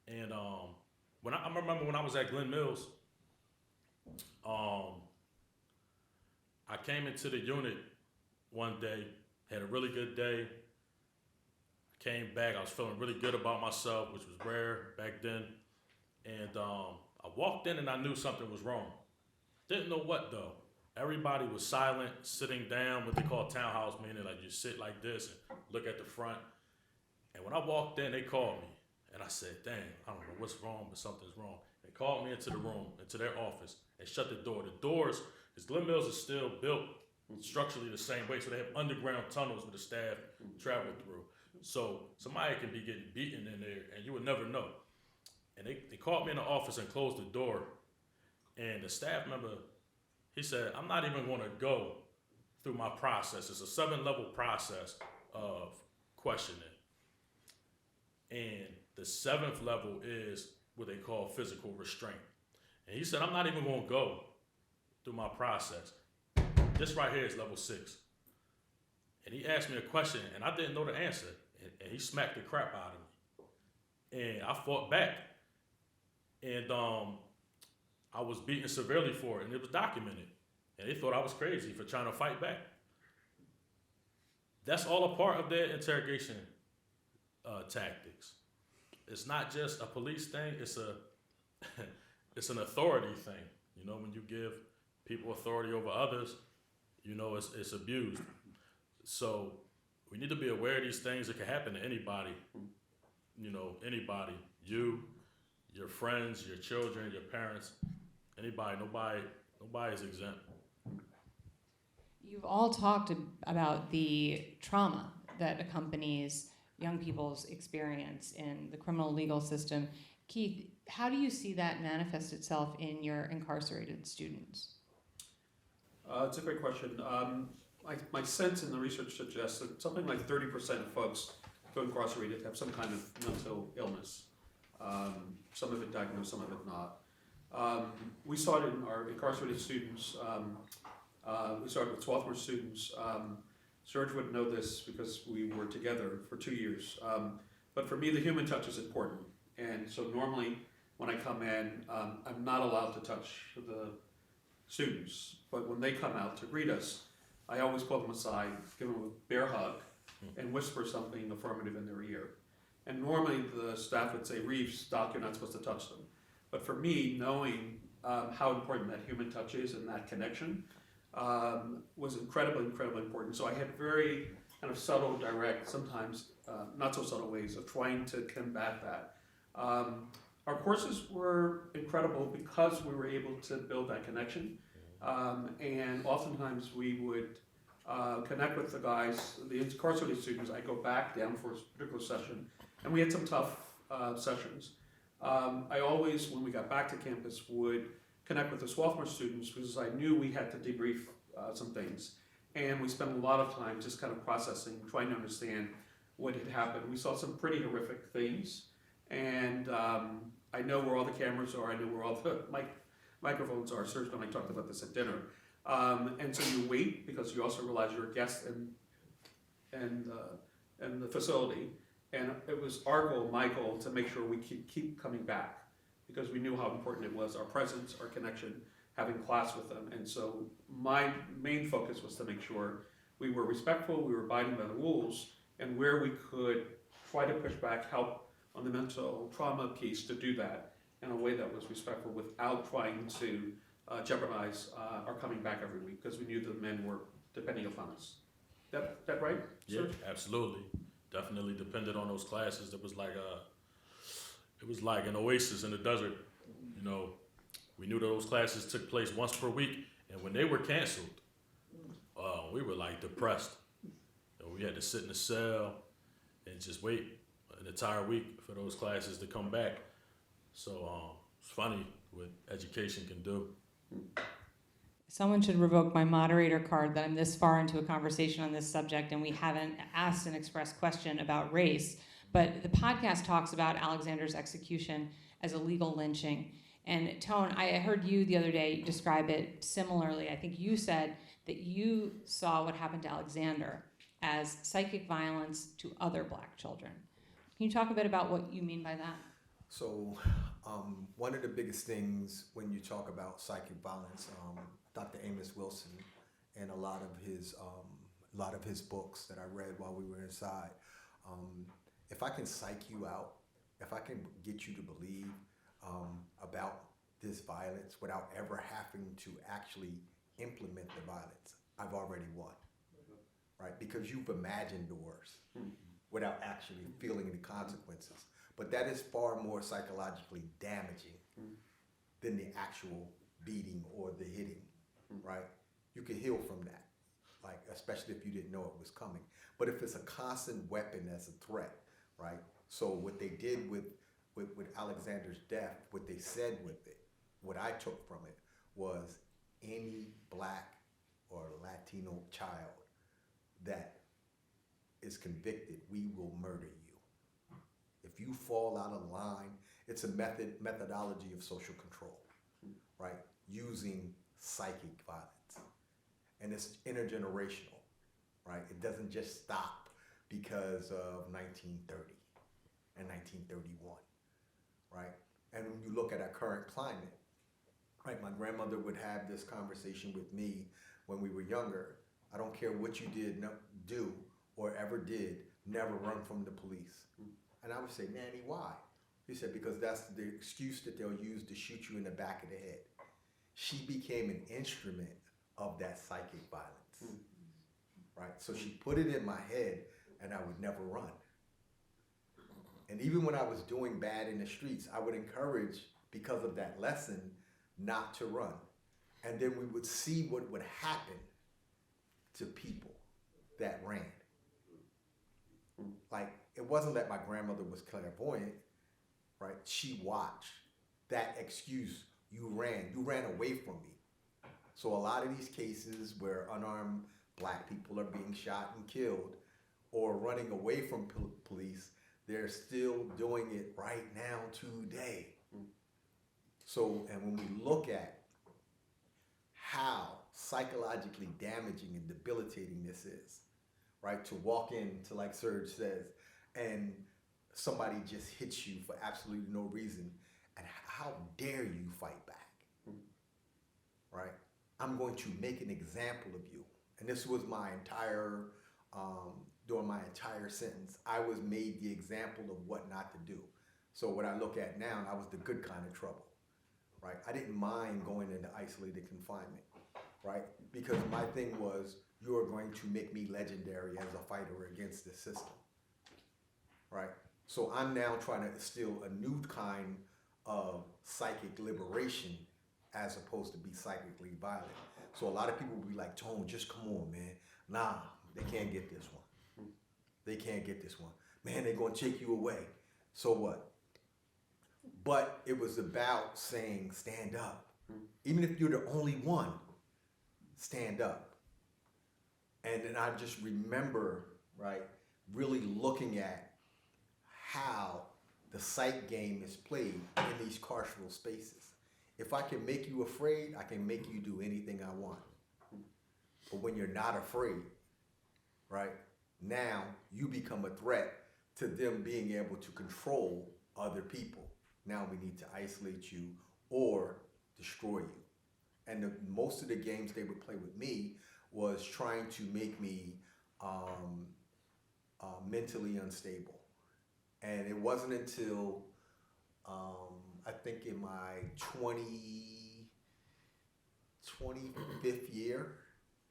and I remember when I was at Glen Mills, I came into the unit one day, had a really good day. Came back, I was feeling really good about myself, which was rare back then. And I walked in and I knew something was wrong. Didn't know what though. Everybody was silent, sitting down, what they call townhouse meaning, like you sit like this and look at the front. And when I walked in, they called me. And I said, dang, I don't know what's wrong, but something's wrong. They called me into the room, into their office, and shut the door. The doors, because Glen Mills is still built structurally the same way, so they have underground tunnels where the staff travel through. So somebody can be getting beaten in there, and you would never know. And they called me in the office and closed the door. And the staff member, he said, I'm not even going to go through my process. It's a 7-level process of questioning. And the 7th level is what they call physical restraint. And he said, I'm not even going to go through my process. This right here is level 6. And he asked me a question, and I didn't know the answer. And he smacked the crap out of me. And I fought back. And I was beaten severely for it, and it was documented. And they thought I was crazy for trying to fight back. That's all a part of their interrogation tactics. It's not just a police thing, it's an authority thing. You know, when you give people authority over others, you know, it's abused. So we need to be aware of these things. It can happen to anybody, you know, anybody, you, your friends, your children, your parents, anybody, nobody is exempt. You've all talked about the trauma that accompanies young people's experience in the criminal legal system. Keith, how do you see that manifest itself in your incarcerated students? It's a great question. My sense in the research suggests that something like 30% of folks who are incarcerated have some kind of mental illness. Some of it diagnosed, some of it not. We saw it in our incarcerated students. We started with sophomore students. Serge would know this because we were together for 2 years. But for me, the human touch is important. And so normally when I come in, I'm not allowed to touch the students. But when they come out to greet us, I always pull them aside, give them a bear hug, and whisper something affirmative in their ear. And normally the staff would say, Reeves, Doc, you're not supposed to touch them. But for me, knowing how important that human touch is and that connection was incredibly, incredibly important. So I had very kind of subtle, direct, sometimes not so subtle ways of trying to combat that. Our courses were incredible because we were able to build that connection. And oftentimes we would connect with the guys, the incarcerated students. I go back down for a particular session, and we had some tough sessions. I always, when we got back to campus, would connect with the sophomore students because I knew we had to debrief some things. And we spent a lot of time just kind of processing, trying to understand what had happened. We saw some pretty horrific things. And I know where all the cameras are, I know where all the microphones are. Serge and I talked about this at dinner. And so you wait because you also realize you're a guest in the facility. And it was our goal, my goal, to make sure we keep coming back because we knew how important it was, our presence, our connection, having class with them. And so my main focus was to make sure we were respectful, we were abiding by the rules, and where we could try to push back, help on the mental trauma piece to do that in a way that was respectful without trying to jeopardize our coming back every week because we knew the men were depending upon us. That right? Yeah, Serge? absolutely. Definitely depended on those classes. It was like an oasis in the desert. You know, we knew those classes took place once per week, and when they were canceled, we were like depressed. And we had to sit in the cell and just wait an entire week for those classes to come back. So it's funny what education can do. Someone should revoke my moderator card that I'm this far into a conversation on this subject and we haven't asked an express question about race. But the podcast talks about Alexander's execution as a legal lynching. And Tone, I heard you the other day describe it similarly. I think you said that you saw what happened to Alexander as psychic violence to other black children. Can you talk a bit about what you mean by that? So, one of the biggest things when you talk about psychic violence, Dr. Amos Wilson, and a lot of his books that I read while we were inside, if I can psych you out, if I can get you to believe about this violence without ever having to actually implement the violence, I've already won, right? Because you've imagined the worst without actually feeling the consequences. But that is far more psychologically damaging than the actual beating or the hitting, right? You can heal from that, like especially if you didn't know it was coming. But if it's a constant weapon as a threat, right? So what they did with Alexander's death, what they said with it, what I took from it was any black or Latino child that is convicted, we will murder you. If you fall out of line, it's a methodology of social control, right? Using psychic violence. And it's intergenerational, right? It doesn't just stop because of 1930 and 1931, right? And when you look at our current climate, right? My grandmother would have this conversation with me when we were younger. I don't care what you do or ever did, never run from the police. And I would say, Nanny, why? He said, because that's the excuse that they'll use to shoot you in the back of the head. She became an instrument of that psychic violence, right? So she put it in my head and I would never run. And even when I was doing bad in the streets, I would encourage, because of that lesson, not to run. And then we would see what would happen to people that ran. Like, it wasn't that my grandmother was clairvoyant, right? She watched that excuse. You ran away from me. So a lot of these cases where unarmed black people are being shot and killed or running away from police, they're still doing it right now today. So, and when we look at how psychologically damaging and debilitating this is, right? To walk into, like Serge says, and somebody just hits you for absolutely no reason, and how dare you fight back, right? I'm going to make an example of you. And this was my entire, during my entire sentence, I was made the example of what not to do. So what I look at now, I was the good kind of trouble, right? I didn't mind going into isolated confinement, right? Because my thing was, you are going to make me legendary as a fighter against the system, right? So I'm now trying to instill a new kind of psychic liberation as opposed to be psychically violent. So a lot of people will be like, Tone, just come on, man. Nah, they can't get this one. They can't get this one. Man, they're gonna take you away. So what? But it was about saying, stand up. Even if you're the only one, stand up. And then I just remember, right, really looking at how the psych game is played in these carceral spaces. If I can make you afraid, I can make you do anything I want. But when you're not afraid, right, now you become a threat to them being able to control other people. Now we need to isolate you or destroy you. And most of the games they would play with me was trying to make me mentally unstable. And it wasn't until I think in my 25th year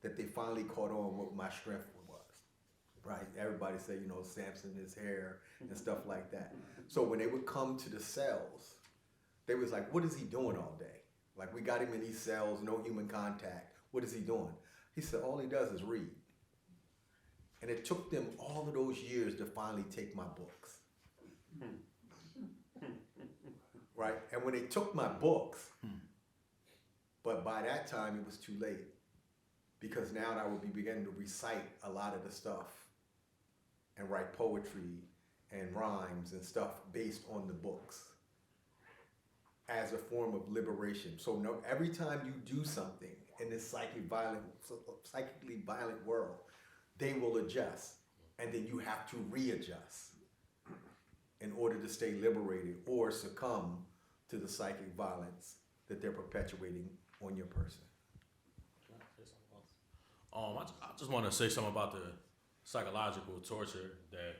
that they finally caught on what my strength was, right? Everybody said, you know, Samson, his hair and stuff like that. So when they would come to the cells, they was like, what is he doing all day? Like, we got him in these cells, no human contact. What is he doing? He said, all he does is read. And it took them all of those years to finally take my books. Right? And when they took my books, but by that time it was too late. Because now I would be beginning to recite a lot of the stuff and write poetry and rhymes and stuff based on the books as a form of liberation. So no, every time you do something in this psychically violent world, they will adjust, and then you have to readjust in order to stay liberated or succumb to the psychic violence that they're perpetuating on your person. I just want to say something about the psychological torture that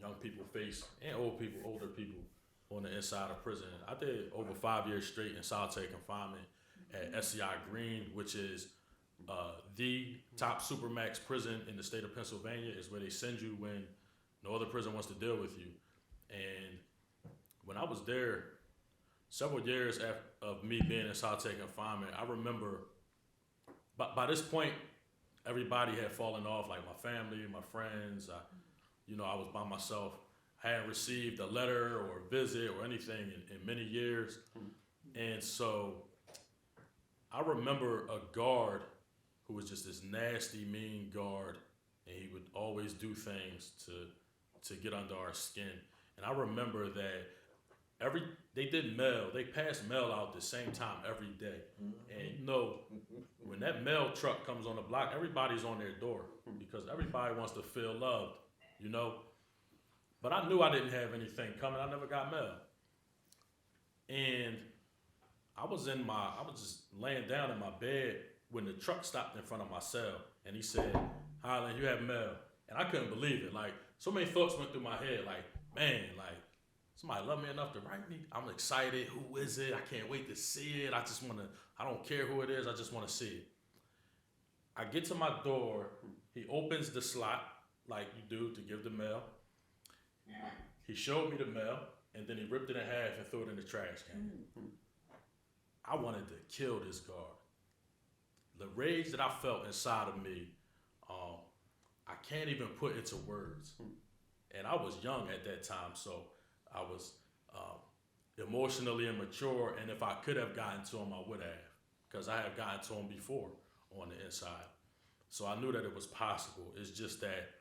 young people face, and older people on the inside of prison. I did over 5 years straight in solitary confinement at SCI Green, which is the top supermax prison in the state of Pennsylvania. Is where they send you when no other prison wants to deal with you. And when I was there, several years after of me being in solitary confinement, I remember by this point, everybody had fallen off, like my family, my friends. I was by myself. I hadn't received a letter or a visit or anything in many years. And so I remember a guard who was just this nasty, mean guard, and he would always do things to get under our skin. And I remember that they passed mail out the same time every day. And when that mail truck comes on the block, everybody's on their door because everybody wants to feel loved, But I knew I didn't have anything coming. I never got mail. And I was just laying down in my bed when the truck stopped in front of my cell, and he said, "Highland, you have mail." And I couldn't believe it. Like, so many thoughts went through my head. Like, man, like, somebody loved me enough to write me. I'm excited. Who is it? I can't wait to see it. I don't care who it is. I just want to see it. I get to my door. He opens the slot like you do to give the mail. He showed me the mail, and then he ripped it in half and threw it in the trash can. I wanted to kill this guard. The rage that I felt inside of me, I can't even put into words. And I was young at that time, so I was emotionally immature, and if I could have gotten to him, I would have, because I have gotten to him before on the inside. So I knew that it was possible. It's just that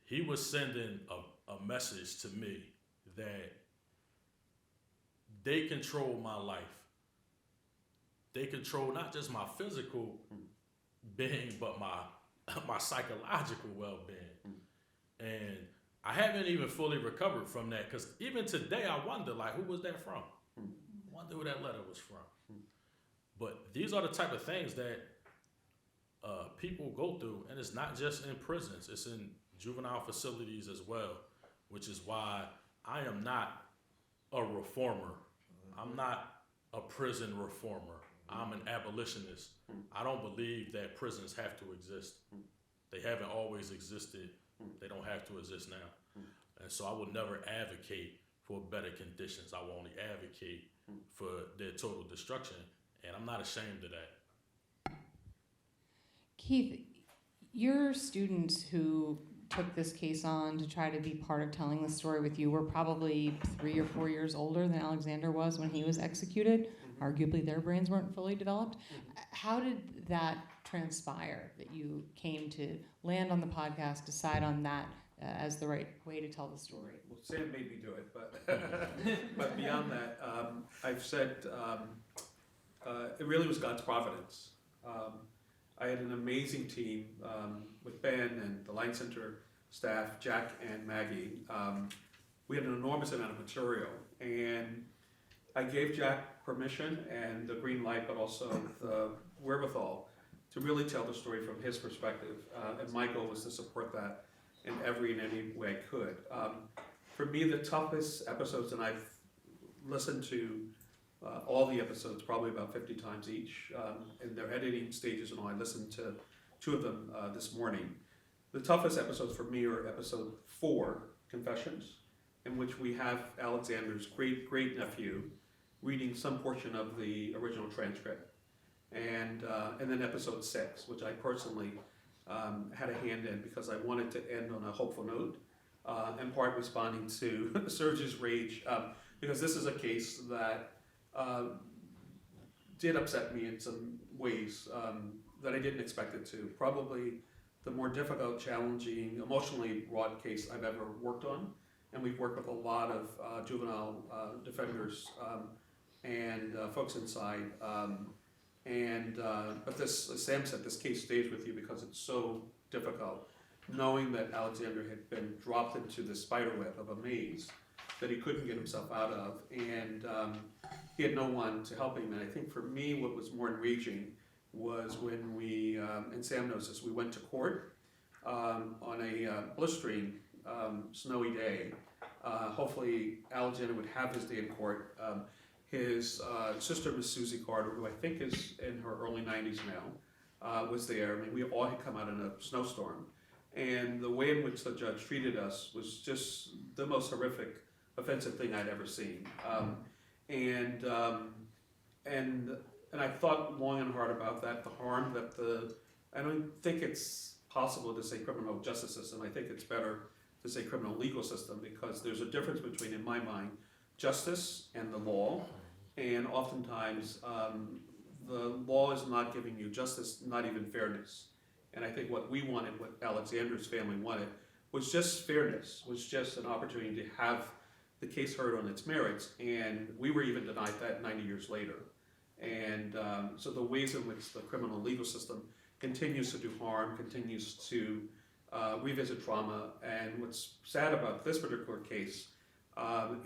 he was sending a message to me that they control my life. They control not just my physical being, but my psychological well-being. And I haven't even fully recovered from that, because even today I wonder, like, who was that from? I wonder who that letter was from. But these are the type of things that people go through, and it's not just in prisons, it's in juvenile facilities as well, which is why I am not a reformer. I'm not a prison reformer. I'm an abolitionist. I don't believe that prisons have to exist. They haven't always existed. They don't have to exist now. And so I will never advocate for better conditions. I will only advocate for their total destruction. And I'm not ashamed of that. Keith, your students who took this case on to try to be part of telling the story with you were probably 3 or 4 years older than Alexander was when he was executed. Arguably their brains weren't fully developed. How did that transpire, that you came to land on the podcast, decide on that as the right way to tell the story? Well, Sam made me do it, but beyond that, I've said it really was God's providence. I had an amazing team with Ben and the Line Center staff, Jack and Maggie. We had an enormous amount of material, and I gave Jack permission and the green light, but also the wherewithal to really tell the story from his perspective. And my goal was to support that in every and any way I could. For me, the toughest episodes, and I've listened to all the episodes probably about 50 times each, in their editing stages and all. I listened to 2 of them this morning. The toughest episodes for me are episode 4, Confessions, in which we have Alexander's great nephew reading some portion of the original transcript, and then episode 6, which I personally had a hand in because I wanted to end on a hopeful note. in part responding to Serge's rage, because this is a case that did upset me in some ways that I didn't expect it to. Probably the more difficult, challenging, emotionally wrought case I've ever worked on. And we've worked with a lot of juvenile defenders and folks inside. But this, as Sam said, this case stays with you because it's so difficult. Knowing that Alexander had been dropped into the spider web of a maze that he couldn't get himself out of, and he had no one to help him. And I think for me, what was more enraging was when we, and Sam knows this, we went to court on a blistering, snowy day. Hopefully Alexander would have his day in court. His sister, Miss Susie Carter, who I think is in her early 90s now, was there. I mean, we all had come out in a snowstorm. And the way in which the judge treated us was just the most horrific, offensive thing I'd ever seen. And I thought long and hard about that, the harm that I don't think it's possible to say criminal justice system. I think it's better to say criminal legal system, because there's a difference between, in my mind, justice and the law. And oftentimes, the law is not giving you justice, not even fairness. And I think what we wanted, what Alexander's family wanted, was just fairness, was just an opportunity to have the case heard on its merits. And we were even denied that 90 years later. And so the ways in which the criminal legal system continues to do harm, continues to revisit trauma. And what's sad about this particular case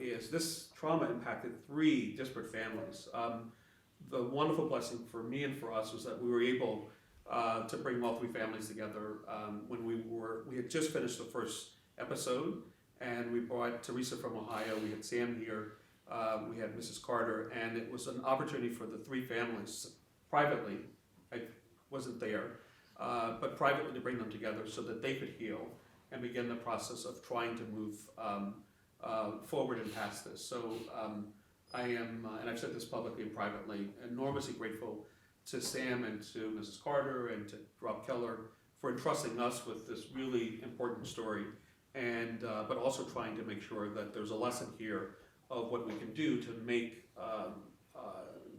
is this trauma impacted 3 disparate families. The wonderful blessing for me and for us was that we were able to bring all 3 families together when we had just finished the first episode, and we brought Teresa from Ohio, we had Sam here, we had Mrs. Carter, and it was an opportunity for the 3 families privately, I wasn't there, but privately to bring them together so that they could heal and begin the process of trying to move forward and past this. So I am, and I've said this publicly and privately, enormously grateful to Sam and to Mrs. Carter and to Rob Keller for entrusting us with this really important story, and but also trying to make sure that there's a lesson here of what we can do to make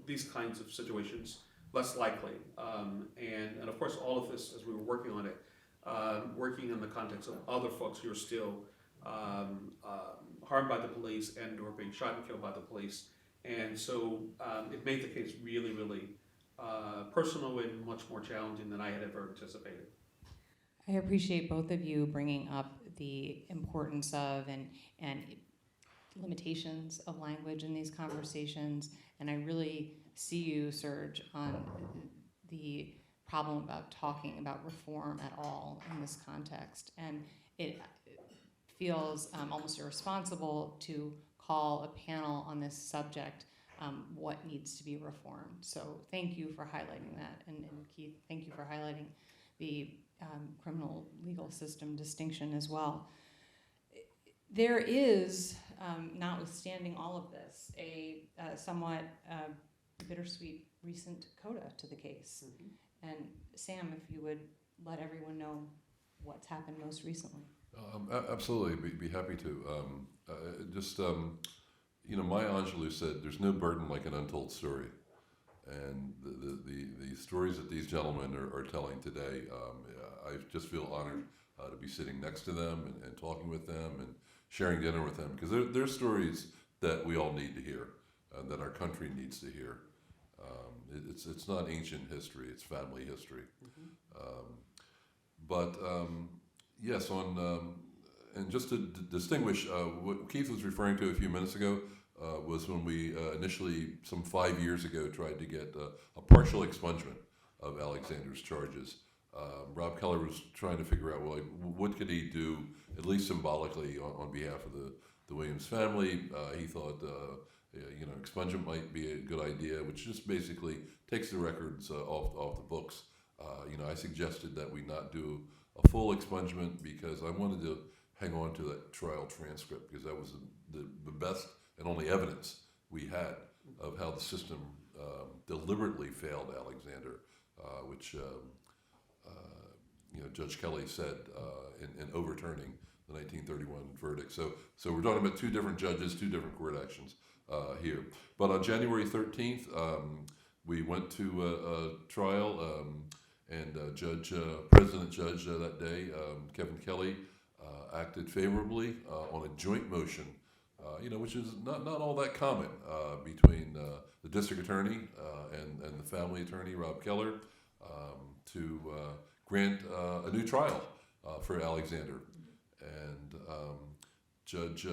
these kinds of situations less likely. And of course, all of this, as we were working on it, working in the context of other folks who are still harmed by the police and or being shot and killed by the police. And so it made the case really, really personal and much more challenging than I had ever anticipated. I appreciate both of you bringing up the importance of and limitations of language in these conversations, and I really see you, Serge, on the problem about talking about reform at all in this context. And it feels almost irresponsible to call a panel on this subject what needs to be reformed. So thank you for highlighting that. And Keith, thank you for highlighting the criminal legal system distinction as well. There is, notwithstanding all of this, a somewhat bittersweet recent coda to the case. Mm-hmm. And Sam, if you would let everyone know what's happened most recently. Absolutely, be happy to. Maya Angelou said, "There's no burden like an untold story," and the stories that these gentlemen are telling today, I just feel honored to be sitting next to them and talking with them and sharing dinner with them, because they're stories that we all need to hear, that our country needs to hear. It's not ancient history; it's family history. Mm-hmm. Yes, and just to distinguish, what Keith was referring to a few minutes ago was when we initially, some 5 years ago, tried to get a partial expungement of Alexander's charges. Rob Keller was trying to figure out, well, what could he do, at least symbolically, on behalf of the Williams family. He thought, expungement might be a good idea, which just basically takes the records off the books. I suggested that we not do a full expungement because I wanted to hang on to that trial transcript, because that was the best and only evidence we had of how the system deliberately failed Alexander, which Judge Kelly said in overturning the 1931 verdict. So we're talking about two different judges, two different court actions here. But on January 13th, we went to a trial, and President Judge that day, Kevin Kelly, acted favorably on a joint motion, which is not all that common between the district attorney and the family attorney, Rob Keller, to grant a new trial for Alexander. And Judge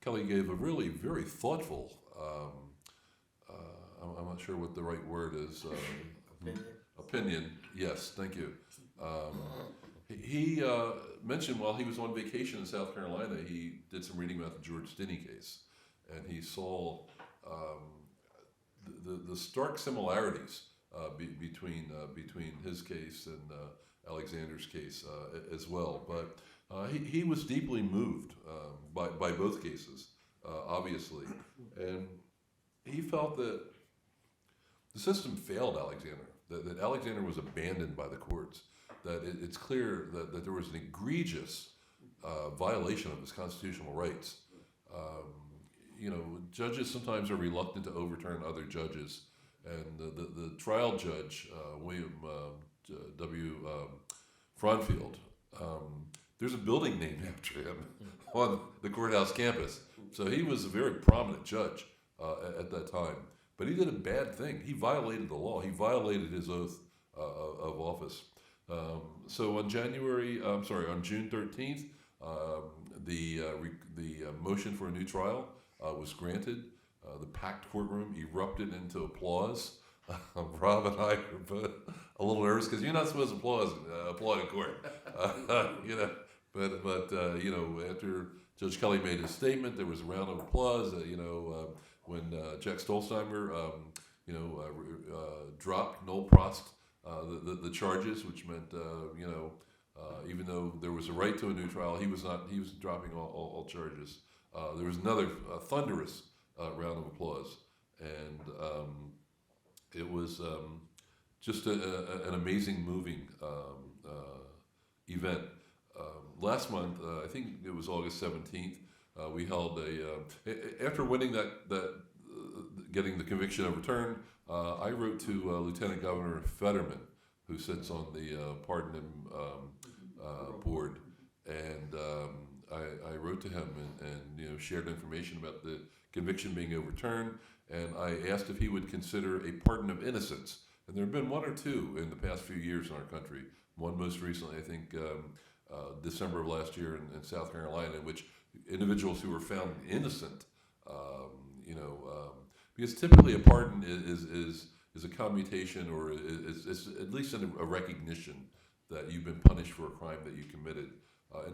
Kelly gave a really very thoughtful, I'm not sure what the right word is, opinion. Yes, thank you. He mentioned while he was on vacation in South Carolina, he did some reading about the George Stinney case, and he saw the stark similarities between his case and Alexander's case as well. But he was deeply moved by both cases, obviously, and he felt that the system failed Alexander, that Alexander was abandoned by the courts, that it's clear that there was an egregious violation of his constitutional rights. Judges sometimes are reluctant to overturn other judges, and the trial judge, William W. Fronfield, there's a building named after him on the courthouse campus. So he was a very prominent judge at that time. But he did a bad thing. He violated the law. He violated his oath of office. So on June 13th, the motion for a new trial was granted. The packed courtroom erupted into applause. Rob and I were both a little nervous because you're not supposed to applaud in court, But after Judge Kelly made his statement, there was a round of applause. When Jack Stolzheimer, dropped Noel Prost the charges, which meant even though there was a right to a new trial, he was dropping all charges. There was another thunderous round of applause, and it was just an amazing, moving event. Last month, I think it was August 17th, we held after winning getting the conviction overturned, I wrote to Lieutenant Governor Fetterman, who sits on the pardon board, and I wrote to him and shared information about the conviction being overturned, and I asked if he would consider a pardon of innocence. And there have been one or two in the past few years in our country. One most recently, I think, December of last year in South Carolina, in which individuals who were found innocent, because typically a pardon is a commutation, or is at least a recognition that you've been punished for a crime that you committed.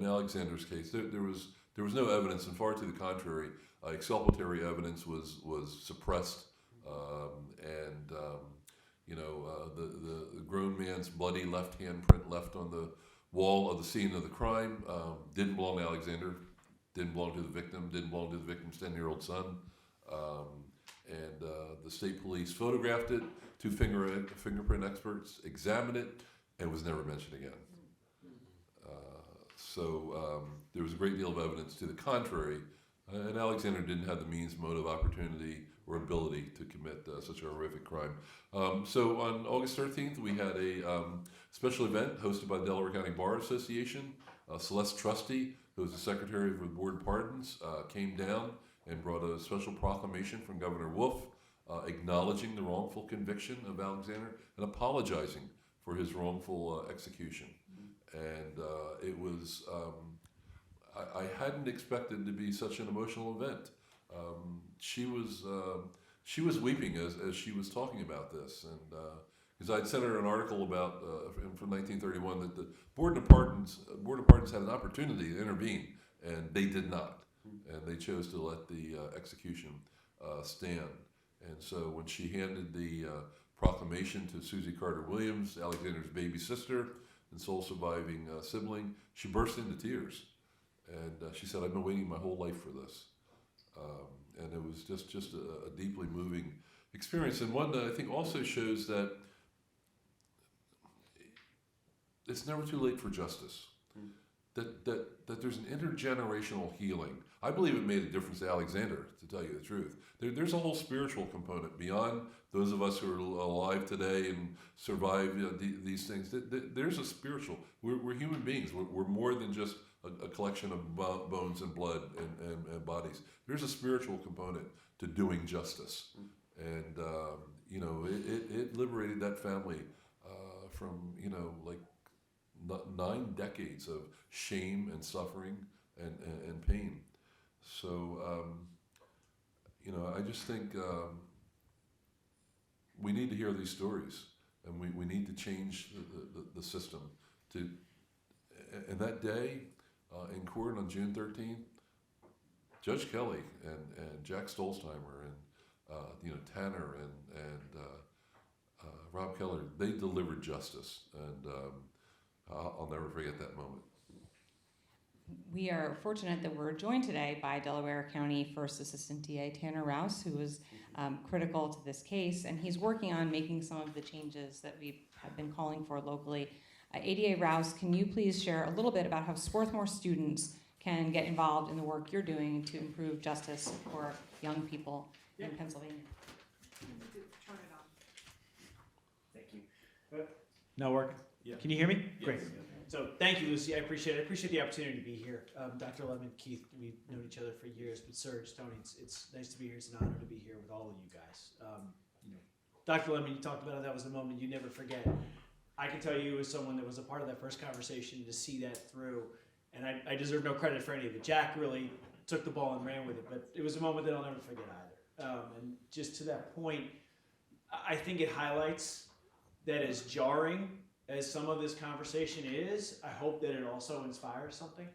In Alexander's case, there was no evidence, and far to the contrary, exculpatory evidence was suppressed, and the grown man's bloody left handprint left on the wall of the scene of the crime didn't belong to Alexander, didn't belong to the victim, didn't belong to the victim's 10-year-old son. And the state police photographed it, two fingerprint experts examined it, and was never mentioned again. So there was a great deal of evidence to the contrary, and Alexander didn't have the means, motive, opportunity, or ability to commit such a horrific crime. So on August 13th, we had a special event hosted by the Delaware County Bar Association. Celeste Trusty, who was the secretary of the Board of Pardons, came down and brought a special proclamation from Governor Wolf acknowledging the wrongful conviction of Alexander and apologizing for his wrongful execution. And it was, I hadn't expected to be such an emotional event. She was weeping as she was talking about this, and because I'd sent her an article about from 1931 that the Board of Pardons had an opportunity to intervene, and they did not, and they chose to let the execution stand. And so when she handed the proclamation to Susie Carter Williams, Alexander's baby sister and sole surviving sibling, she burst into tears, and she said, "I've been waiting my whole life for this." And it was just a deeply moving experience, and one that I think also shows that it's never too late for justice. that there's an intergenerational healing. I believe it made a difference to Alexander, to tell you the truth. There's a whole spiritual component beyond those of us who are alive today and survive these things. There's a spiritual. We're human beings. We're more than just a collection of bones and blood and bodies. There's a spiritual component to doing justice, and it liberated that family from 9 decades of shame and suffering and pain. So I just think we need to hear these stories, and we need to change the system. And that day in court on June 13th, Judge Kelly and Jack Stolzheimer and Tanner and Rob Keller, they delivered justice, and I'll never forget that moment. We are fortunate that we're joined today by Delaware County First Assistant DA Tanner Rouse, who was critical to this case, and he's working on making some of the changes that we have been calling for locally. ADA Rouse, can you please share a little bit about how Swarthmore students can get involved in the work you're doing to improve justice for young people in Pennsylvania? Turn it on. Thank you. Now working? Yeah. Can you hear me? Yes. Great. So thank you, Lucy. I appreciate it. I appreciate the opportunity to be here. Dr. Lemon, Keith, we've known each other for years, but Serge, Tony, it's nice to be here. It's an honor to be here with all of you guys. Dr. Lemon, you talked about it. That was the moment you never forget. I can tell you, as someone that was a part of that first conversation, to see that through, and I deserve no credit for any of it. Jack really took the ball and ran with it, but it was a moment that I'll never forget either. And just to that point, I think it highlights that as jarring as some of this conversation is, I hope that it also inspires something,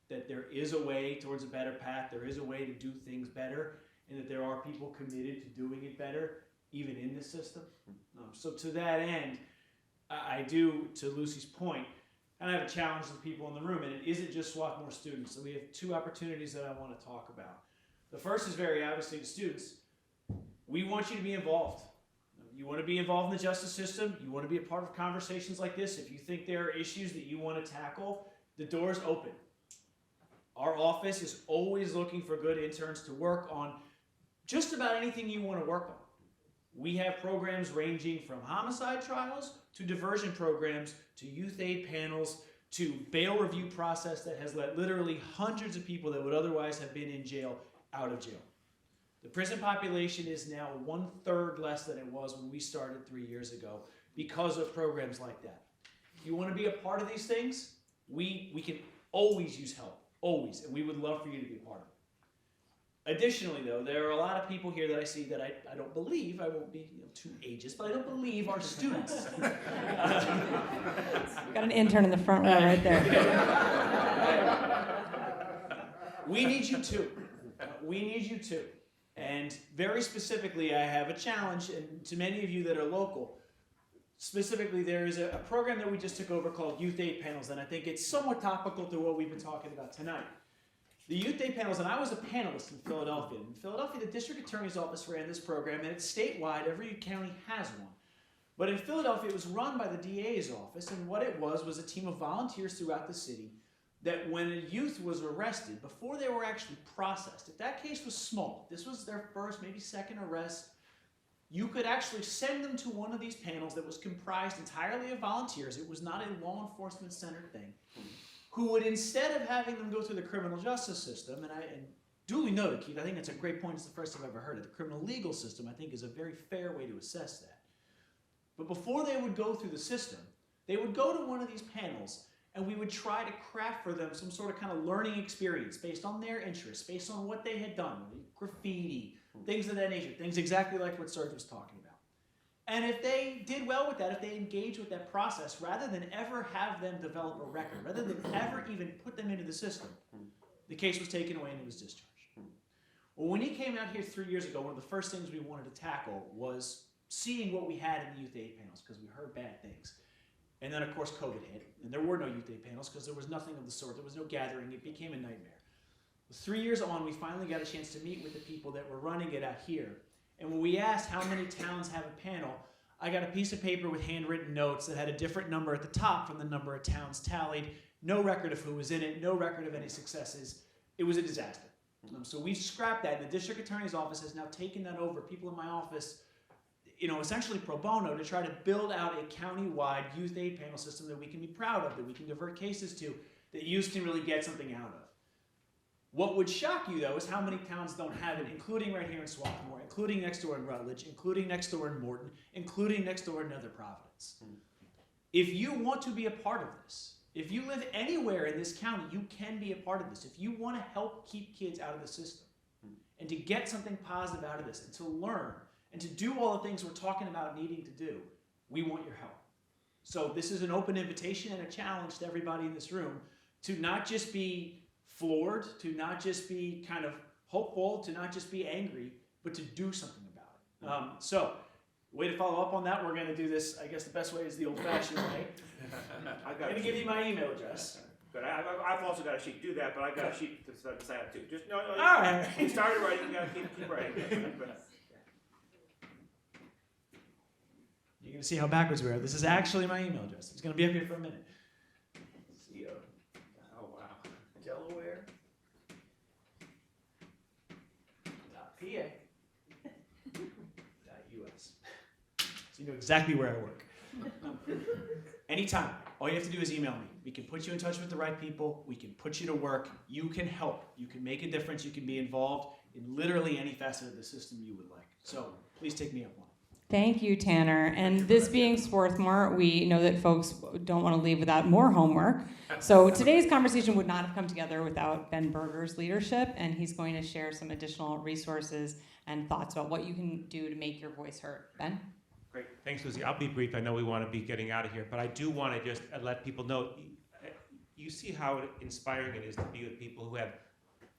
that there is a way towards a better path, there is a way to do things better, and that there are people committed to doing it better, even in this system. So to that end, I do, to Lucy's point, and I have a challenge to the people in the room, and it isn't just Swarthmore students. So we have 2 opportunities that I want to talk about. The first is very obviously to students. We want you to be involved. You want to be involved in the justice system. You want to be a part of conversations like this. If you think there are issues that you want to tackle, the door is open. Our office is always looking for good interns to work on just about anything you want to work on. We have programs ranging from homicide trials to diversion programs to youth aid panels to bail review process that has let literally hundreds of people that would otherwise have been in jail out of jail. The prison population is now 1/3 less than it was when we started 3 years ago because of programs like that. If you want to be a part of these things, we can always use help, always, and we would love for you to be a part of it. Additionally, though, there are a lot of people here that I see that I don't believe, I won't be too ageist, but I don't believe are students. Got an intern in the front row right there. We need you too. We need you too. And very specifically, I have a challenge, and to many of you that are local, specifically there is a program that we just took over called Youth Aid Panels, and I think it's somewhat topical to what we've been talking about tonight. The Youth Aid Panels, and I was a panelist in Philadelphia. In Philadelphia, the district attorney's office ran this program, and it's statewide. Every county has one. But in Philadelphia, it was run by the DA's office, and what it was a team of volunteers throughout the city that when a youth was arrested, before they were actually processed, if that case was small, this was their first, maybe second arrest, you could actually send them to one of these panels that was comprised entirely of volunteers. It was not a law enforcement centered thing, who would, instead of having them go through the criminal justice system, and duly noted, Keith, I think that's a great point, it's the first I've ever heard it. The criminal legal system, I think, is a very fair way to assess that. But before they would go through the system, they would go to one of these panels, and we would try to craft for them some sort of kind of learning experience based on their interests, based on what they had done, graffiti, things of that nature, things exactly like what Serge was talking about. And if they did well with that, if they engaged with that process, rather than ever have them develop a record, rather than ever even put them into the system, the case was taken away and it was discharged. Well, when he came out here 3 years ago, one of the first things we wanted to tackle was seeing what we had in the youth aid panels, because we heard bad things. And then, of course, COVID hit, and there were no youth aid panels because there was nothing of the sort. There was no gathering. It became a nightmare. 3 years on, we finally got a chance to meet with the people that were running it out here. And when we asked how many towns have a panel, I got a piece of paper with handwritten notes that had a different number at the top from the number of towns tallied. no record of who was in it, no record of any successes. It was a disaster. So we've scrapped that, and the district attorney's office has now taken that over. People in my office, essentially pro bono, to try to build out a county-wide youth aid panel system that we can be proud of, that we can divert cases to, that youth can really get something out of. What would shock you, though, is how many towns don't have it, including right here in Swarthmore, including next door in Rutledge, including next door in Morton, including next door in Nether Providence. If you want to be a part of this, if you live anywhere in this county, you can be a part of this. If you want to help keep kids out of the system and to get something positive out of this and to learn and to do all the things we're talking about needing to do, we want your help. So this is an open invitation and a challenge to everybody in this room to not just be floored, to not just be kind of hopeful, to not just be angry, but to do something about it. So, way to follow up on that, we're going to do this, I guess the best way is the old-fashioned way. I'm going to give you my email address. Good. I've also got a sheet. Do that, but I've got a sheet to sign up too. Just no. All right. You started writing. You got to keep writing. You're going to see how backwards we are. This is actually my email address. It's going to be up here for a minute. Oh wow. Delaware. .pa. .us. So you know exactly where I work. Anytime. All you have to do is email me. We can put you in touch with the right people. We can put you to work. You can help. You can make a difference. You can be involved in literally any facet of the system you would like. So please take me up on it. Thank you, Tanner. And this being Swarthmore, we know that folks don't want to leave without more homework. So today's conversation would not have come together without Ben Berger's leadership, and he's going to share some additional resources and thoughts about what you can do to make your voice heard. Ben? Great. Thanks, Lucy. I'll be brief. I know we want to be getting out of here, but I do want to just let people know, you see how inspiring it is to be with people who have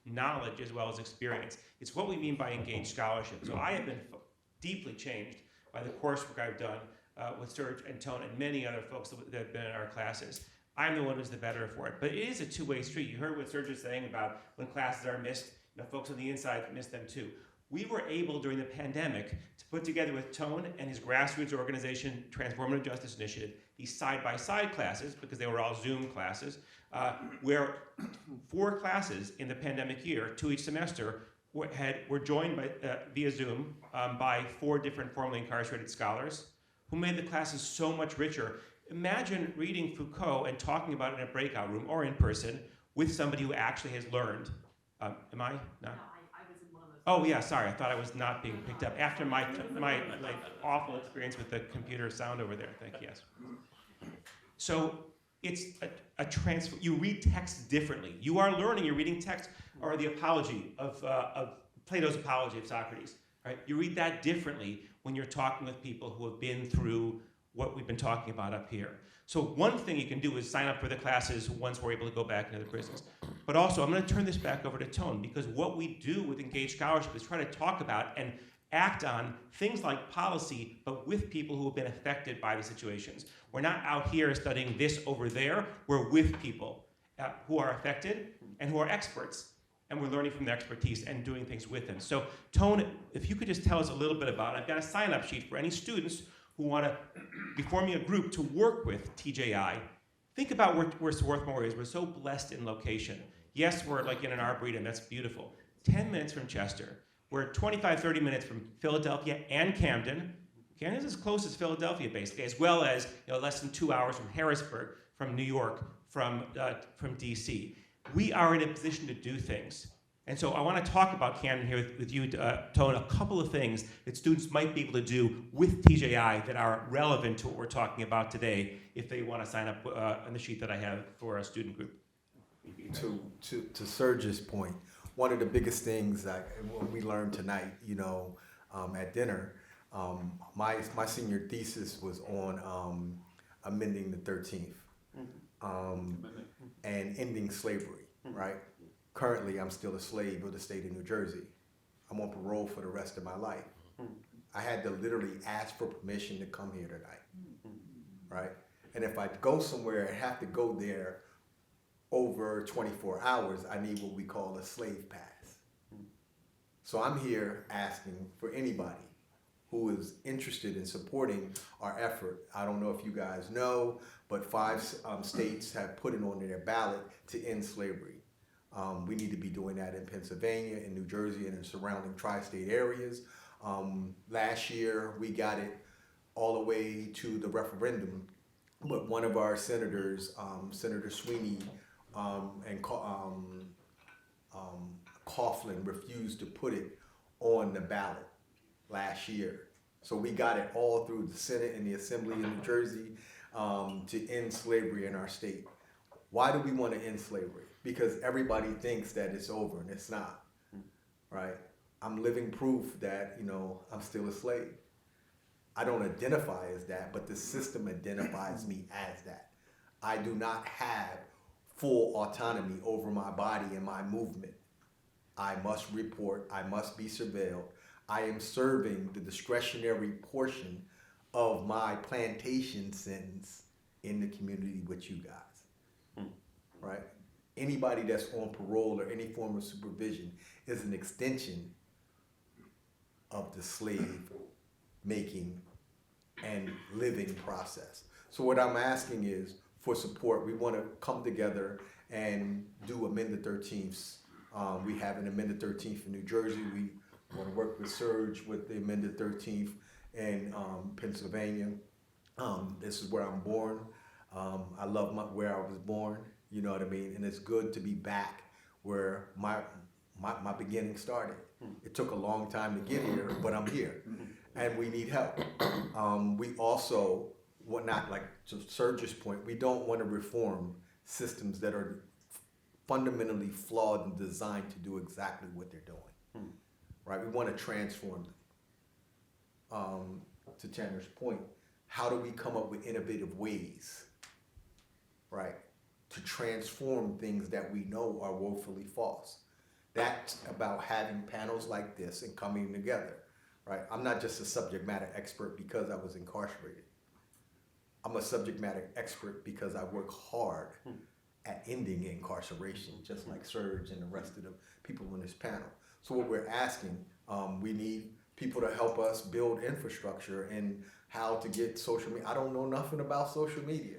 knowledge as well as experience. It's what we mean by engaged scholarship. So I have been deeply changed by the coursework I've done with Serge and Tone and many other folks that have been in our classes. I'm the one who's the better for it. But it is a two-way street. You heard what Serge was saying about when classes are missed, folks on the inside miss them too. We were able during the pandemic to put together with Tone and his grassroots organization, Transformative Justice Initiative, these side-by-side classes, because they were all Zoom classes, where 4 classes in the pandemic year, 2 each semester, were joined by, via Zoom by 4 different formerly incarcerated scholars who made the classes so much richer. Imagine reading Foucault and talking about it in a breakout room or in person with somebody who actually has learned. Am I? No. I was in one of those. Oh yeah, sorry. I thought I was not being picked up after my awful experience with the computer sound over there. Thank you. Yes. So it's a transfer. You read text differently. You are learning. You're reading text, or the Apology of Plato's Apology of Socrates. Right? You read that differently when you're talking with people who have been through what we've been talking about up here. So one thing you can do is sign up for the classes once we're able to go back into the prisons. But also, I'm going to turn this back over to Tone, because what we do with Engaged Scholarship is try to talk about and act on things like policy, but with people who have been affected by the situations. We're not out here studying this over there. We're with people who are affected and who are experts. And we're learning from their expertise and doing things with them. So Tone, if you could just tell us a little bit about it. I've got a sign-up sheet for any students who want to be forming a group to work with TJI. Think about where Swarthmore is. We're so blessed in location. Yes, we're like in an arboretum. That's beautiful. 10 minutes from Chester. We're 25, 30 minutes from Philadelphia and Camden. Camden's as close as Philadelphia, basically, as well as less than 2 hours from Harrisburg, from New York, from DC. We are in a position to do things. And so I want to talk about Camden here with you, Tone, a couple of things that students might be able to do with TJI that are relevant to what we're talking about today if they want to sign up on the sheet that I have for a student group. To Serge's point, one of the biggest things that we learned tonight, at dinner, my senior thesis was on amending the 13th and ending slavery, right? Currently, I'm still a slave of the state of New Jersey. I'm on parole for the rest of my life. I had to literally ask for permission to come here tonight, right? And if I go somewhere and have to go there over 24 hours, I need what we call a slave pass. So I'm here asking for anybody who is interested in supporting our effort. I don't know if you guys know, but 5 states have put it on their ballot to end slavery. We need to be doing that in Pennsylvania, in New Jersey, and in surrounding tri-state areas. Last year, we got it all the way to the referendum, but one of our senators, Senator Sweeney, and Coughlin refused to put it on the ballot last year. So we got it all through the Senate and the Assembly in New Jersey to end slavery in our state. Why do we want to end slavery? Because everybody thinks that it's over and it's not, right? I'm living proof that, I'm still a slave. I don't identify as that, but the system identifies me as that. I do not have full autonomy over my body and my movement. I must report, I must be surveilled. I am serving the discretionary portion of my plantation sentence in the community with you guys, right? Anybody that's on parole or any form of supervision is an extension of the slave making and living process. So what I'm asking is for support. We want to come together and do Amend the 13th. We have an Amend the 13th in New Jersey. We want to work with Surge with the Amended 13th in Pennsylvania. This is where I'm born. I love where I was born, you know what I mean? And it's good to be back where my beginning started. It took a long time to get here, but I'm here. And we need help. We also, to Surge's point, we don't want to reform systems that are fundamentally flawed and designed to do exactly what they're doing. Right? We want to transform them. To Tanner's point, how do we come up with innovative ways, right, to transform things that we know are woefully false? That's about having panels like this and coming together, right? I'm not just a subject matter expert because I was incarcerated. I'm a subject matter expert because I work hard at ending incarceration, just like Serge and the rest of the people on this panel. So what we're asking, we need people to help us build infrastructure and how to get social media. I don't know nothing about social media,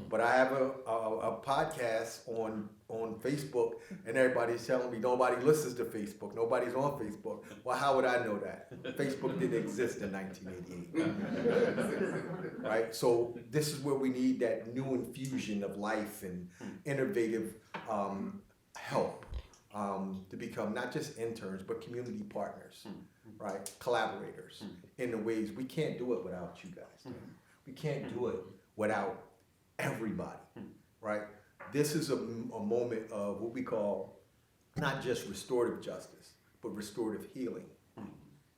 but I have a podcast on Facebook, and everybody's telling me nobody listens to Facebook. Nobody's on Facebook. Well, how would I know that? Facebook didn't exist in 1988. Right? So this is where we need that new infusion of life and innovative help to become not just interns, but community partners, right? Collaborators in the ways we can't do it without you guys. We can't do it without everybody, right? This is a moment of what we call not just restorative justice, but restorative healing.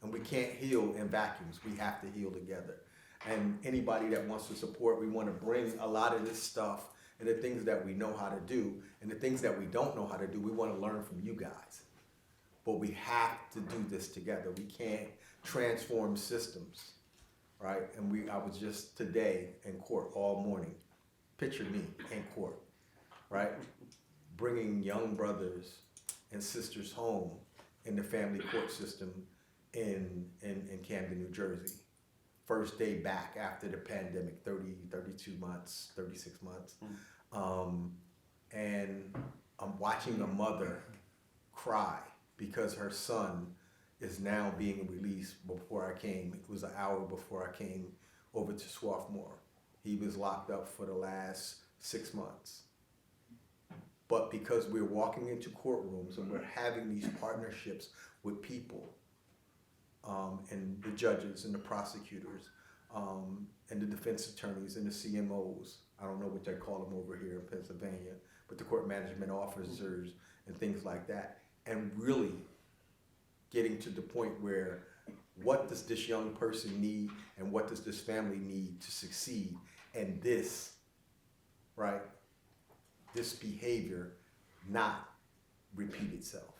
And we can't heal in vacuums. We have to heal together. And anybody that wants to support, we want to bring a lot of this stuff and the things that we know how to do and the things that we don't know how to do, we want to learn from you guys. But we have to do this together. We can't transform systems, right? And I was just today in court all morning. Picture me in court, right? Bringing young brothers and sisters home in the family court system in Camden, New Jersey. First day back after the pandemic, 32 months, 36 months. And I'm watching a mother cry because her son is now being released before I came. It was an hour before I came over to Swarthmore. He was locked up for the last 6 months. But because we're walking into courtrooms and we're having these partnerships with people, and the judges and the prosecutors, and the defense attorneys and the CMOs, I don't know what they call them over here in Pennsylvania, but the court management officers and things like that, and really getting to the point where what does this young person need and what does this family need to succeed, and this, right, this behavior not repeat itself.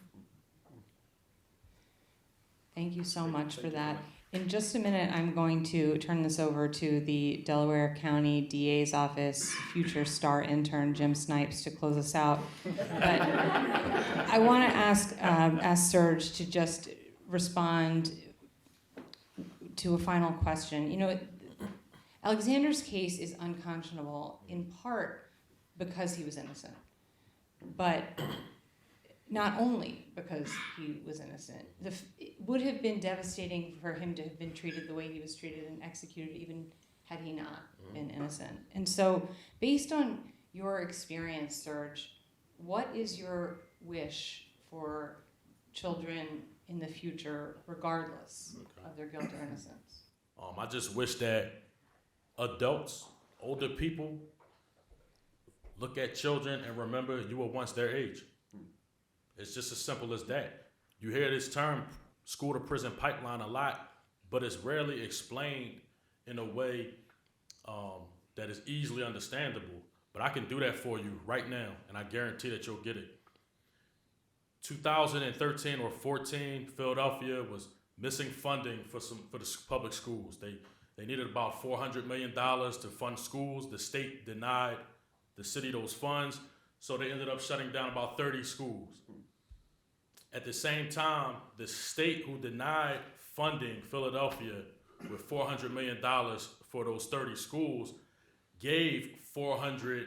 Thank you so much for that. In just a minute, I'm going to turn this over to the Delaware County DA's office, future star intern Jim Snipes, to close us out. But I want to ask Serge to just respond to a final question. You know, Alexander's case is unconscionable in part because he was innocent, but not only because he was innocent. It would have been devastating for him to have been treated the way he was treated and executed even had he not been innocent. And so, based on your experience, Serge, what is your wish for children in the future, regardless of their guilt or innocence? I just wish that adults, older people, look at children and remember you were once their age. It's just as simple as that. You hear this term, school to prison pipeline, a lot, but it's rarely explained in a way that is easily understandable. But I can do that for you right now, and I guarantee that you'll get it. 2013 or 14, Philadelphia was missing funding for the public schools. They needed about $400 million to fund schools. The state denied the city those funds, so they ended up shutting down about 30 schools. At the same time, the state who denied funding Philadelphia with $400 million for those 30 schools gave $450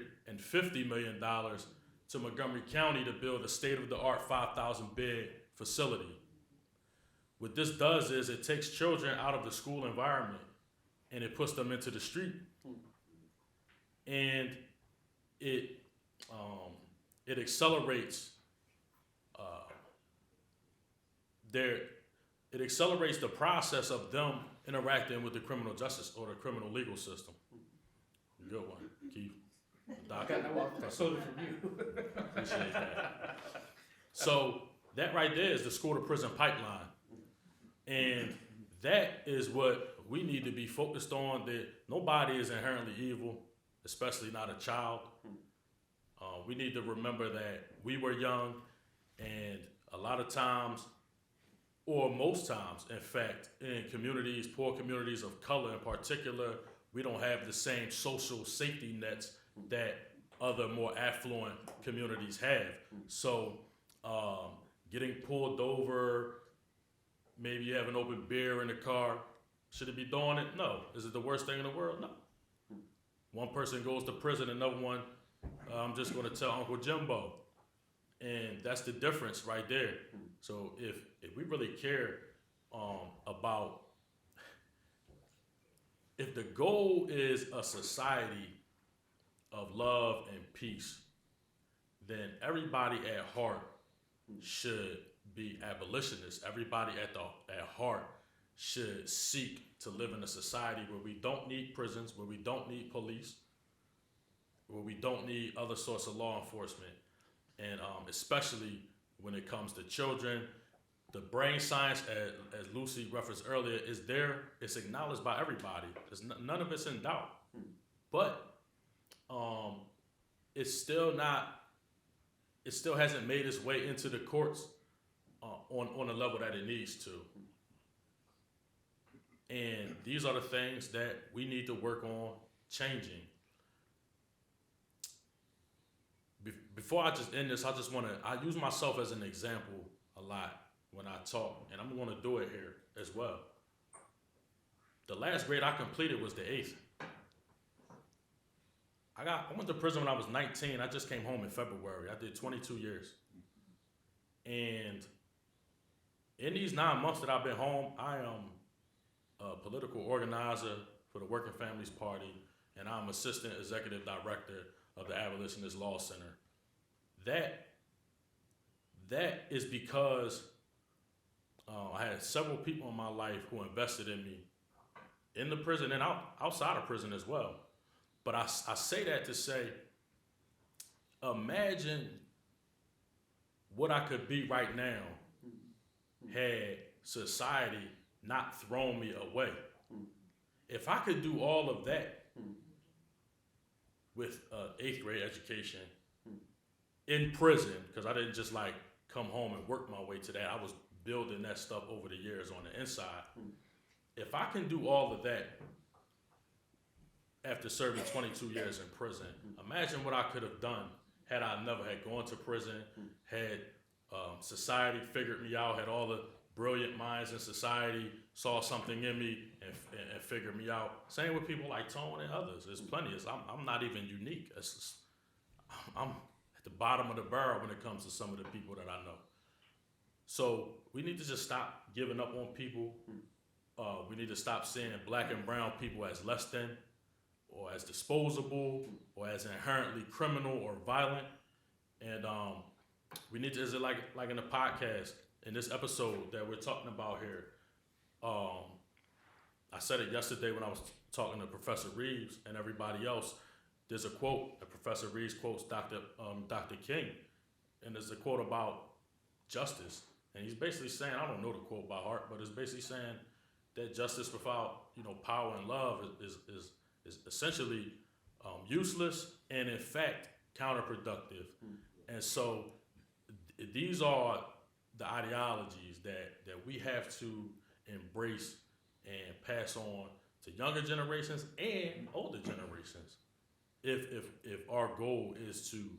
million to Montgomery County to build a state-of-the-art 5,000-bed facility. What this does is it takes children out of the school environment and it puts them into the street. And it accelerates it accelerates the process of them interacting with the criminal justice or the criminal legal system. Good one, Keith. Doctor. I stole it from you. Appreciate that. So that right there is the school to prison pipeline. And that is what we need to be focused on, that nobody is inherently evil, especially not a child. We need to remember that we were young, and a lot of times, or most times, in fact, in communities, poor communities of color in particular, we don't have the same social safety nets that other more affluent communities have. So getting pulled over, maybe you have an open beer in the car, should it be doing it? No. Is it the worst thing in the world? No. One person goes to prison, another one, I'm just going to tell Uncle Jimbo. And that's the difference right there. So if we really care about, if the goal is a society of love and peace, then everybody at heart should be abolitionists. Everybody at heart should seek to live in a society where we don't need prisons, where we don't need police, where we don't need other sorts of law enforcement. And especially when it comes to children, the brain science, as Lucy referenced earlier, is there. It's acknowledged by everybody. None of it's in doubt. But it's still not. It still hasn't made its way into the courts on a level that it needs to. And these are the things that we need to work on changing. Before I just end this, I use myself as an example a lot when I talk, and I'm going to do it here as well. The last grade I completed was the 8th. I went to prison when I was 19. I just came home in February. I did 22 years. And in these 9 months that I've been home, I am a political organizer for the Working Families Party, and I'm assistant executive director of the Abolitionist Law Center. That is because I had several people in my life who invested in me in the prison and outside of prison as well. But I say that to say, imagine what I could be right now had society not thrown me away. If I could do all of that with 8th grade education in prison, because I didn't just like come home and work my way to that. I was building that stuff over the years on the inside. If I can do all of that after serving 22 years in prison, imagine what I could have done had I never had gone to prison, had society figured me out, had all brilliant minds in society saw something in me and figured me out. Same with people like Tone and others. There's plenty. I'm not even unique. I'm at the bottom of the barrel when it comes to some of the people that I know. So we need to just stop giving up on people. We need to stop seeing black and brown people as less than, or as disposable, or as inherently criminal or violent. And we need to, is it like in the podcast, in this episode that we're talking about here, I said it yesterday when I was talking to Professor Reeves and everybody else. There's a quote that Professor Reeves quotes Dr. King, and there's a quote about justice. And he's basically saying, I don't know the quote by heart, but it's basically saying that justice without, power and love is essentially useless and in fact counterproductive. And so these are the ideologies that we have to embrace and pass on to younger generations and older generations. If our goal is to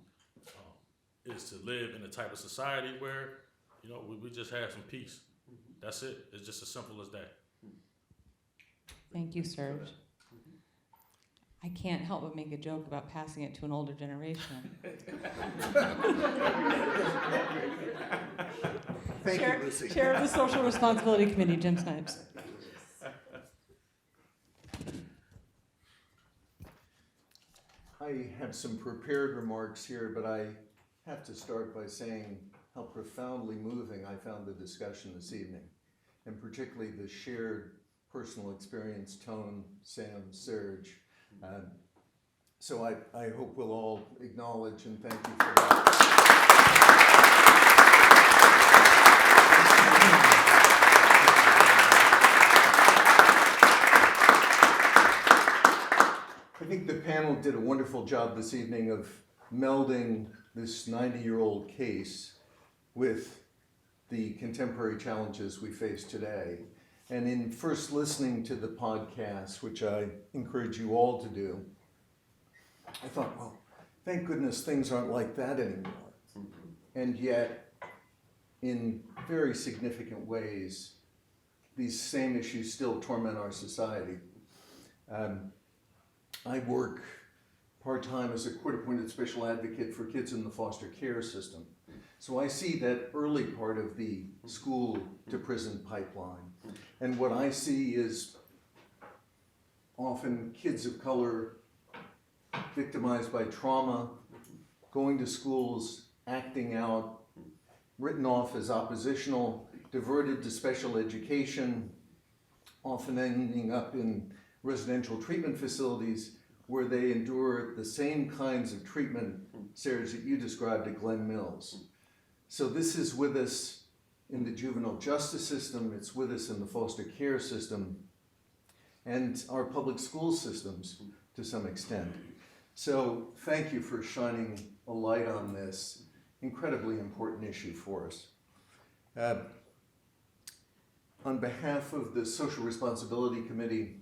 live in a type of society where we just have some peace. That's it. It's just as simple as that. Thank you, Serge. I can't help but make a joke about passing it to an older generation. Thank you, Lucy. Chair of the Social Responsibility Committee, Jim Snipes. I have some prepared remarks here, but I have to start by saying how profoundly moving I found the discussion this evening, and particularly the shared personal experience, Tone, Sam, Serge. So I hope we'll all acknowledge and thank you for that. I think the panel did a wonderful job this evening of melding this 90-year-old case with the contemporary challenges we face today. And in first listening to the podcast, which I encourage you all to do, I thought, well, thank goodness things aren't like that anymore. And yet, in very significant ways, these same issues still torment our society. I work part-time as a court-appointed special advocate for kids in the foster care system. So I see that early part of the school to prison pipeline. And what I see is often kids of color victimized by trauma, going to schools, acting out, written off as oppositional, diverted to special education, often ending up in residential treatment facilities where they endure the same kinds of treatment, Serge, that you described at Glen Mills. So this is with us in the juvenile justice system, it's with us in the foster care system, and our public school systems to some extent. So thank you for shining a light on this incredibly important issue for us. On behalf of the Social Responsibility Committee,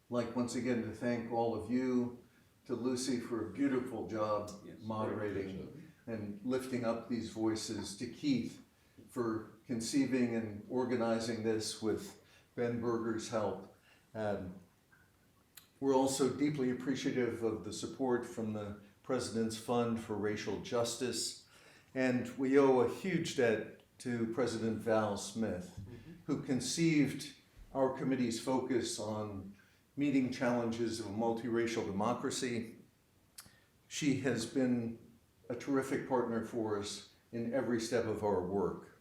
I'd like once again to thank all of you, to Lucy for a beautiful job moderating and lifting up these voices, to Keith for conceiving and organizing this with Ben Berger's help. We're also deeply appreciative of the support from the President's Fund for Racial Justice, and we owe a huge debt to President Val Smith, who conceived our committee's focus on meeting challenges of a multiracial democracy. She has been a terrific partner for us in every step of our work.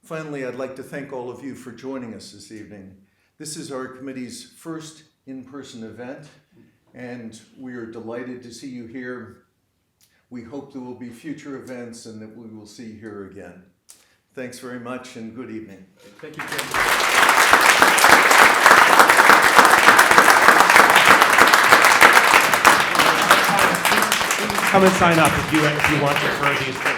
Finally, I'd like to thank all of you for joining us this evening. This is our committee's first in-person event, and we are delighted to see you here. We hope there will be future events and that we will see you here again. Thanks very much and good evening. Thank you, Jim. Come and sign up if you want to refer these.